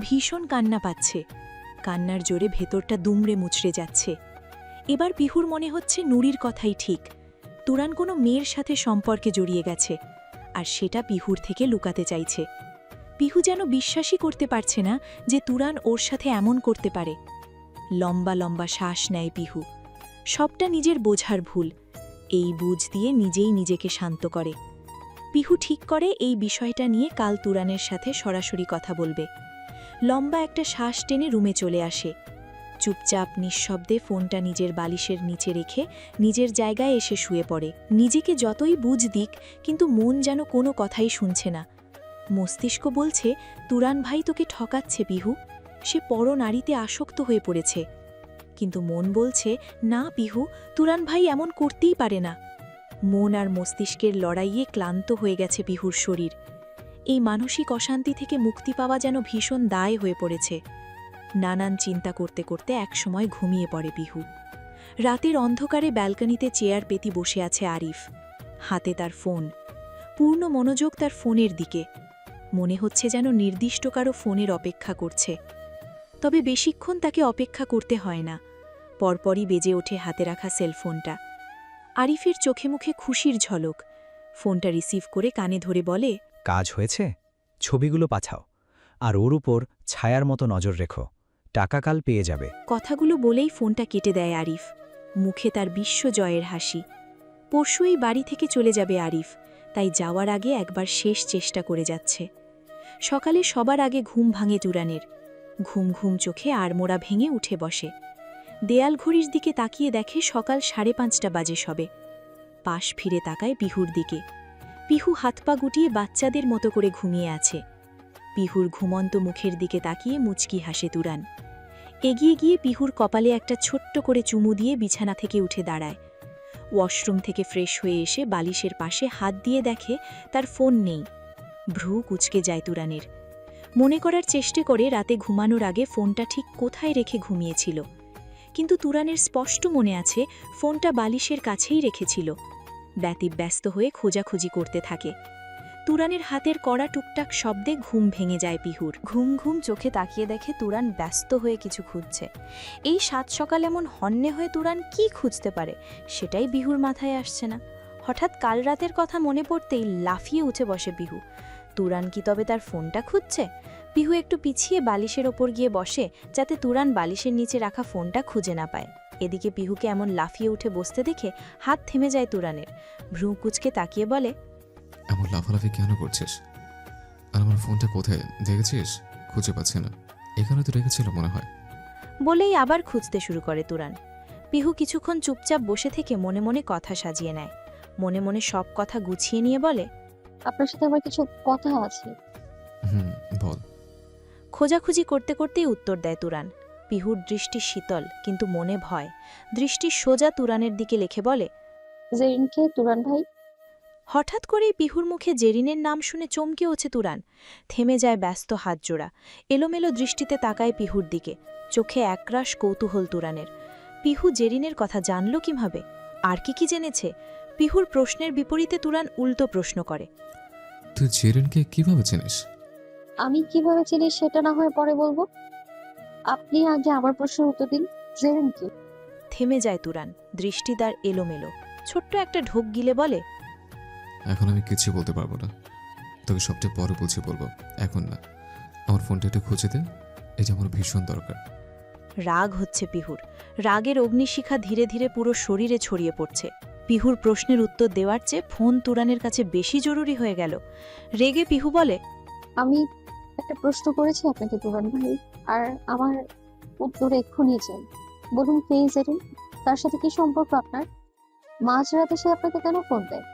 ভীষণ কান্না পাচ্ছে। কান্নার জোরে ভেতরটা দুমড়ে মুচড়ে যাচ্ছে। এবার পিহুর মনে হচ্ছে নুরির কথাই ঠিক। তুরান কোনো মেয়ের সাথে সম্পর্কে জড়িয়ে গেছে, আর সেটা পিহুর থেকে লুকাতে চাইছে। পিহু যেন বিশ্বাসই করতে পারছে না যে তুরান ওর সাথে এমন করতে পারে। লম্বা লম্বা শ্বাস নেয় পিহু। সবটা নিজের বোঝার ভুল, এই বুঝ দিয়ে নিজেই নিজেকে শান্ত করে। পিহু ঠিক করে এই বিষয়টা নিয়ে কাল তুরানের সাথে সরাসরি কথা বলবে। লম্বা একটা শ্বাস টেনে রুমে চলে আসে। চুপচাপ নিঃশব্দে ফোনটা নিজের বালিশের নিচে রেখে নিজের জায়গায় এসে শুয়ে পড়ে। নিজেকে যতই বুঝ দিক, কিন্তু মন যেন কোনো কথাই শুনছে না। মস্তিষ্ক বলছে, তুরান ভাই তোকে ঠকাচ্ছে পিহু, সে পর নারীতে আসক্ত হয়ে পড়েছে। কিন্তু মন বলছে, না পিহু, তুরান ভাই এমন করতেই পারে না। মন আর মস্তিষ্কের লড়াইয়ে ক্লান্ত হয়ে গেছে পিহুর শরীর। এই মানসিক অশান্তি থেকে মুক্তি পাওয়া যেন ভীষণ দায় হয়ে পড়েছে। নানান চিন্তা করতে করতে একসময় ঘুমিয়ে পড়ে পিহু। রাতের অন্ধকারে ব্যালকনিতে চেয়ার পেতি বসে আছে আরিফ। হাতে তার ফোন, পূর্ণ মনোযোগ তার ফোনের দিকে। মনে হচ্ছে যেন নির্দিষ্ট কারো ফোনের অপেক্ষা করছে। তবে বেশিক্ষণ তাকে অপেক্ষা করতে হয় না। পরপরই বেজে ওঠে হাতে রাখা সেলফোনটা। আরিফের চোখে মুখে খুশির ঝলক। ফোনটা রিসিভ করে কানে ধরে বলে, কাজ হয়েছে? ছবিগুলো পাঠাও, আর ওর উপর ছায়ার মতো নজর রেখো। টাকা কাল পেয়ে যাবে। কথাগুলো বলেই ফোনটা কেটে দেয় আরিফ। মুখে তার বিশ্বজয়ের হাসি। পরশুই বাড়ি থেকে চলে যাবে আরিফ, তাই যাওয়ার আগে একবার শেষ চেষ্টা করে যাচ্ছে। সকালে সবার আগে ঘুম ভাঙে তুরানের। ঘুম ঘুম চোখে আড়মোড়া ভেঙে উঠে বসে। দেয়াল ঘড়ির দিকে তাকিয়ে দেখে সকাল 5:30 বাজে সবে। পাশ ফিরে তাকায় পিহুর দিকে। পিহু হাত পা গুটিয়ে বাচ্চাদের মতো করে ঘুমিয়ে আছে। পিহুর ঘুমন্ত মুখের দিকে তাকিয়ে মুচকি হাসে তুরান। এগিয়ে গিয়ে পিহুর কপালে একটা ছোট্ট করে চুমু দিয়ে বিছানা থেকে উঠে দাঁড়ায়। ওয়াশরুম থেকে ফ্রেশ হয়ে এসে বালিশের পাশে হাত দিয়ে দেখে তার ফোন নেই। ভ্রু কুঁচকে যায় তুরানের। মনে করার চেষ্টা করে রাতে ঘুমানোর আগে ফোনটা ঠিক কোথায় রেখে ঘুমিয়েছিল, কিন্তু তুরানের স্পষ্ট মনে আছে ফোনটা বালিশের কাছেই রেখেছিল। ব্যতিব্যস্ত হয়ে খোঁজাখুঁজি করতে থাকে। তুরানের হাতের কড়া টুকটাক শব্দে ঘুম ভেঙে যায় পিহুর। ঘুম ঘুম চোখে তাকিয়ে দেখে তুরান ব্যস্ত হয়ে কিছু খুঁজছে। এই সাত সকাল এমন হন্যে হয়ে তুরান কি খুঁজতে পারে সেটাই বিহুর মাথায় আসছে না। হঠাৎ কাল রাতের কথা মনে পড়তেই লাফিয়ে উঠে বসে বিহু। তুরান কি তবে তার ফোনটা খুঁজছে? বিহু একটু পিছিয়ে বালিশের ওপর গিয়ে বসে যাতে তুরান বালিশের নিচে রাখা ফোনটা খুঁজে না পায়। এদিকে পিহুকে এমন লাফিয়ে উঠে বসতে দেখে হাত থেমে যায় তুরানের। ভ্রু কুঁচকে তাকিয়ে বলে, এমন লাফালাফি কেন করছিস? আর আমার ফোনটা কোথায় দেখেছিস? খুঁজে পাচ্ছি না। এখানে তো রেখেছিল মনে হয়। বলেই আবার খুঁজতে শুরু করে তুরান। পিহু কিছুক্ষণ চুপচাপ বসে থেকে মনে মনে কথা সাজিয়ে নেয়। মনে মনে সব কথা গুছিয়ে নিয়ে বলে, আপনার সাথে আমার কিছু কথা আছে। বল। খোঁজাখুঁজি করতে করতেই উত্তর দেয় তুরান। পিহুর দৃষ্টি শীতল কিন্তু মনে ভয়। দৃষ্টি সোজা তুরানের দিকে লেখে বলে, জেরিনকে তুরান ভাই। হঠাৎ করেই পিহুর মুখে জেরিনের নাম শুনে চমকে ওঠে তুরান। থেমে যায় ব্যস্ত হাত জোড়া। এলোমেলো দৃষ্টিতে তাকায় পিহুর দিকে। চোখে একরাশ কৌতূহল তুরানের। পিহু জেরিনের কথা জানল কিভাবে? আর কি জেনেছে? পিহুর প্রশ্নের বিপরীতে তুরান উল্টো প্রশ্ন করে, তুই জেরিনকে কিভাবে চিনিস? আমি কিভাবে চিনি সেটা না হয় পরে বলবো। আপনি আগে আমার প্রশ্নের উত্তর দিন। জেরিনকে। থেমে যায় তুরান। দৃষ্টি তার এলোমেলো। ছোট্ট একটা ঢোক গিলে বলে, এখন আমি কিছু বলতে পারবো না, তোকে সবচেয়ে পরে বুঝে বলবো, এখন না। আমার ফোনটা একটু খুঁজে দে, এটা আমার ভীষণ দরকার। রাগ হচ্ছে পিহুর। রাগের অগ্নিশিখা ধীরে ধীরে পুরো শরীরে ছড়িয়ে পড়ছে। পিহুর প্রশ্নের উত্তর দেওয়ার চেয়ে ফোন তুরানের কাছে বেশি জরুরি হয়ে গেল। রেগে পিহু বলে, আমি একটা প্রশ্ন করেছি আপনাকে তুরান ভাই, আর আমার উত্তর এক্ষুনি চাই। বলুন কে জেরিন? তার সাথে কি সম্পর্ক আপনার? মাঝরাতে সে আপনাকে কেন ফোন দেয়?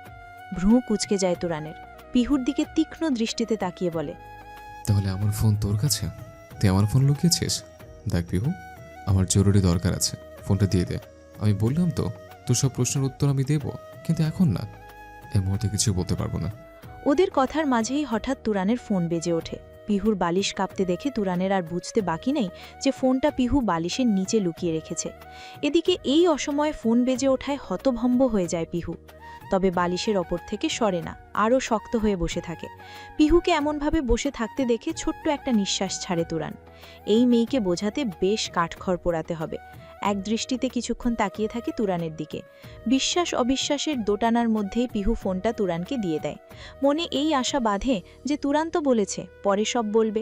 ভ্রু কুঁচকে যায় তুরানের। পিহুর দিকে তীক্ষ্ণ দৃষ্টিতে তাকিয়ে বলে, তাহলে আমার ফোন তোর কাছে? তুই আমার ফোন লুকিয়েছিস? দেখ পিহু, আমার জরুরি দরকার আছে, ফোনটা দিয়ে দে। আমি বললাম তো তোর সব প্রশ্নের উত্তর আমি দেব, কিন্তু এখন না, এই মুহূর্তে কিছু বলতে পারবো না। ওদের কথার মাঝেই হঠাৎ তুরানের ফোন বেজে ওঠে। পিহুর বালিশ কাঁপতে দেখে তুরানের আর বুঝতে বাকি নেই যে ফোনটা পিহু বালিশের নিচে লুকিয়ে রেখেছে। এদিকে এই অসময়ে ফোন বেজে ওঠায় হতভম্ব হয়ে যায় পিহু। তবে বালিশের ওপর থেকে সরে না, আরও শক্ত হয়ে বসে থাকে। পিহুকে এমনভাবে বসে থাকতে দেখে ছোট্ট একটা নিঃশ্বাস ছাড়ে তুরান। এই মেয়েকে বোঝাতে বেশ কাঠখড় পোড়াতে হবে। এক দৃষ্টিতে কিছুক্ষণ তাকিয়ে থাকে তুরানের দিকে। বিশ্বাস অবিশ্বাসের দোটানার মধ্যেই পিহু ফোনটা তুরানকে দিয়ে দেয়। মনে এই আশা বাঁধে যে তুরান তো বলেছে পরে সব বলবে,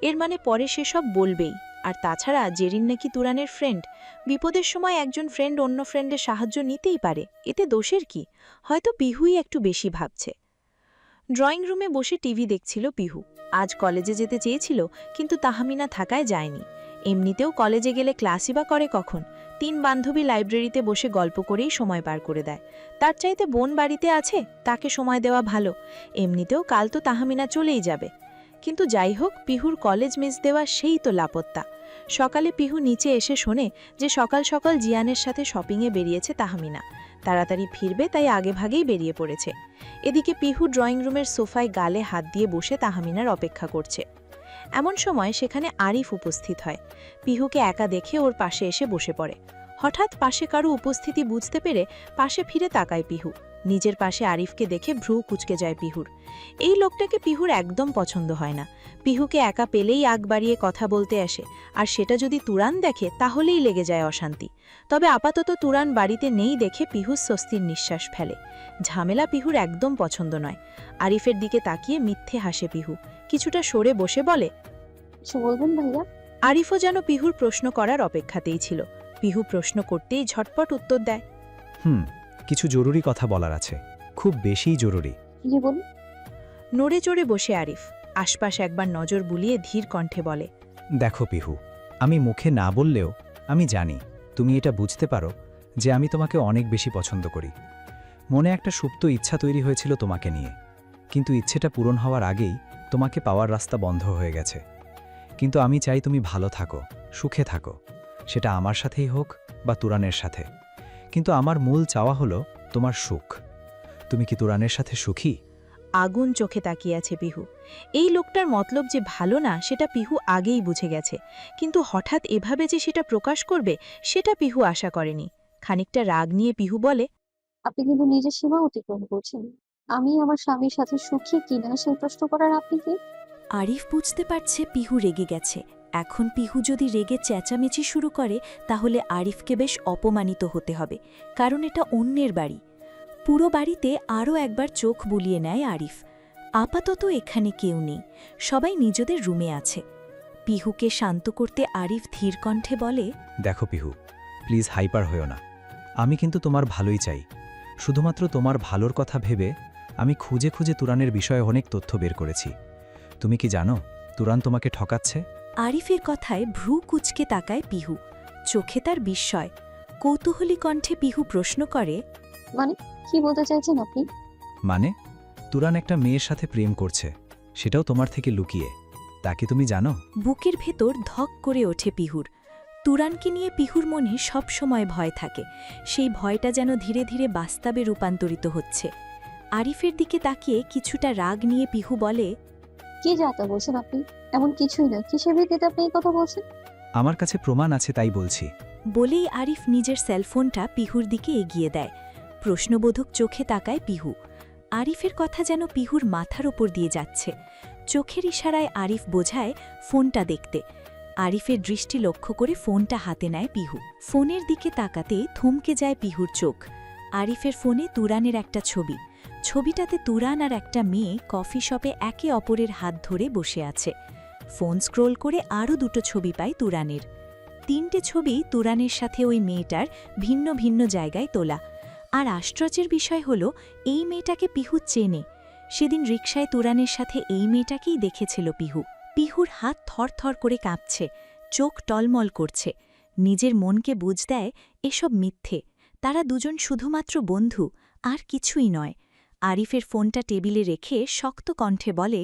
এর মানে পরে সে সব বলবেই। আর তাছাড়া জেরিন নাকি তুরানের ফ্রেন্ড। বিপদের সময় একজন ফ্রেন্ড অন্য ফ্রেন্ডের সাহায্য নিতেই পারে, এতে দোষের কি? হয়তো পিহুই একটু বেশি ভাবছে। ড্রয়িং রুমে বসে টিভি দেখছিল পিহু। আজ কলেজে যেতে চেয়েছিল, কিন্তু তাহমিনা থাকায় যায়নি। এমনিতেও কলেজে গেলে ক্লাসই বা করে কখন? 3 বান্ধবী লাইব্রেরিতে বসে গল্প করেই সময় পার করে দেয়। তার চাইতে বোন বাড়িতে আছে, তাকে সময় দেওয়া ভালো। এমনিতেও কাল তো তাহমিনা চলেই যাবে। কিন্তু যাই হোক, পিহুর কলেজ মিস দেওয়া সেই তো লাপত্তা। সকালে পিহু নিচে এসে শোনে যে সকাল সকাল জিয়ানের সাথে শপিংয়ে বেরিয়েছে তাহমিনা। তাড়াতাড়ি ফিরবে তাই আগেভাগেই বেরিয়ে পড়েছে। এদিকে পিহু ড্রয়িং রুমের সোফায় গালে হাত দিয়ে বসে তাহমিনার অপেক্ষা করছে। এমন সময় সেখানে আরিফ উপস্থিত হয়। পিহুকে একা দেখে ওর পাশে এসে বসে পড়ে। হঠাৎ পাশে কারো উপস্থিতি বুঝতে পেরে পাশে ফিরে তাকায় পিহু। নিজের পাশে আরিফকে দেখে ভ্রু কুঁচকে যায় পিহুর। এই লোকটাকে পিহুর একদম পছন্দ হয় না। পিহুকে একা পেলেই আগ বাড়িয়ে কথা বলতে আসে, আর সেটা যদি তুরান দেখে তাহলেই লেগে যায় অশান্তি। তবে আপাতত তুরান বাড়িতে নেই দেখে পিহু স্বস্তির নিঃশ্বাস ফেলে। ঝামেলা পিহুর একদম পছন্দ নয়। আরিফের দিকে তাকিয়ে মিথ্যে হাসে পিহু। কিছুটা সরে বসে বলে, কিছু বলবেন ভাইয়া? আরিফও যেন পিহুর প্রশ্ন করার অপেক্ষাতেই ছিল। পিহু প্রশ্ন করতেই ঝটপট উত্তর দেয়, কিছু জরুরি কথা বলার আছে, খুব বেশিই জরুরি। জি বলুন। নড়ে চড়ে বসে আরিফ আশপাশ একবার নজর বুলিয়ে ধীর কণ্ঠে বলে, দেখো পিহু, আমি মুখে না বললেও আমি জানি তুমি এটা বুঝতে পারো যে আমি তোমাকে অনেক বেশি পছন্দ করি। মনে একটা সুপ্ত ইচ্ছা তৈরি হয়েছিল তোমাকে নিয়ে, কিন্তু ইচ্ছেটা পূরণ হওয়ার আগেই তোমাকে পাওয়ার রাস্তা বন্ধ হয়ে গেছে। কিন্তু আমি চাই তুমি ভালো থাকো, সুখে থাকো, সেটা আমার সাথেই হোক বা তুরানের সাথে। কিন্তু আমার মূল চাওয়া হলো তোমার সুখ। তুমি কি তুরানের সাথে সুখী? আগুন চোখে তাকিয়ে আছে পিহু। এই লোকটার মতলব যে ভালো না সেটা পিহু আগেই বুঝে গেছে, কিন্তু হঠাৎ এভাবে যে সেটা প্রকাশ করবে সেটা পিহু আশা করেনি। খানিকটা রাগ নিয়ে পিহু বলে, আপনি কিন্তু নিজের সীমা অতিক্রম করছেন। আমি আমার স্বামীর সাথে সুখী কিনা সেই প্রশ্ন করার আপনি কি? আরিফ বুঝতে পারছে পিহু রেগে গেছে। এখন পিহু যদি রেগে চেঁচামেচি শুরু করে তাহলে আরিফকে বেশ অপমানিত হতে হবে, কারণ এটা অন্যের বাড়ি। পুরো বাড়িতে আরও একবার চোখ বুলিয়ে নেয় আরিফ। আপাতত এখানে কেউ নেই, সবাই নিজেদের রুমে আছে। পিহুকে শান্ত করতে আরিফ ধীর কণ্ঠে বলে, দেখো পিহু, প্লিজ হাইপার হইও না। আমি কিন্তু তোমার ভালোই চাই। শুধুমাত্র তোমার ভালোর কথা ভেবে আমি খুঁজে খুঁজে তুরানের বিষয়ে অনেক তথ্য বের করেছি। তুমি কি জানো তুরান তোমাকে ঠকাচ্ছে? আরিফের কথায় ভ্রু কুঁচকে তাকায় পিহু। চোখে তার বিস্ময়। কৌতূহলী কণ্ঠে পিহু প্রশ্ন করে, মানে কি বলতে চাইছেন আপনি? মানে তুরান একটা মেয়ের সাথে প্রেম করছে, সেটাও তোমার থেকে লুকিয়ে। তা কি তুমি জানো? বুকের ভেতর ধক করে ওঠে পিহুর। তুরানকে নিয়ে পিহুর মনে সব সময় ভয় থাকে। সেই ভয়টা যেন ধীরে ধীরে বাস্তবে রূপান্তরিত হচ্ছে। আরিফের দিকে তাকিয়ে কিছুটা রাগ নিয়ে পিহু বলে, কি যাতা বলছেন আপনি? এমন কিছুই না। কিসের ভিত্তিতে আপনি এই কথা বলছেন? আমার কাছে প্রমাণ আছে, তাই বলছি। বলেই আরিফ নিজের সেলফোনটা পিহুর দিকে এগিয়ে দেয়। প্রশ্নবোধক চোখে তাকায় পিহু। আরিফের কথা যেন পিহুর মাথার ওপর দিয়ে যাচ্ছে। চোখের ইশারায় আরিফ বোঝায় ফোনটা দেখতে। আরিফের দৃষ্টি লক্ষ্য করে ফোনটা হাতে নেয় পিহু। ফোনের দিকে তাকাতে থমকে যায় পিহুর চোখ। আরিফের ফোনে তুরানের একটা ছবি। ছবিটাতে তুরান আর একটা মেয়ে কফি শপে একে অপরের হাত ধরে বসে আছে। ফোন স্ক্রোল করে আরও দুটো ছবি পায় তুরানের। 3টে ছবি তুরানের সাথে ওই মেয়েটার ভিন্ন ভিন্ন জায়গায় তোলা। আর আশ্চর্যের বিষয় হল এই মেয়েটাকে পিহু চেনে। সেদিন রিকশায় তুরানের সাথে এই মেয়েটাকেই দেখেছিল পিহু। পিহুর হাত থরথর করে কাঁপছে, চোখ টলমল করছে। নিজের মনকে বুঝ দেয় এসব মিথ্যে। তারা দুজন শুধুমাত্র বন্ধু, আর কিছুই নয়। আরিফের ফোনটা টেবিলে রেখে শক্ত কণ্ঠে বলে,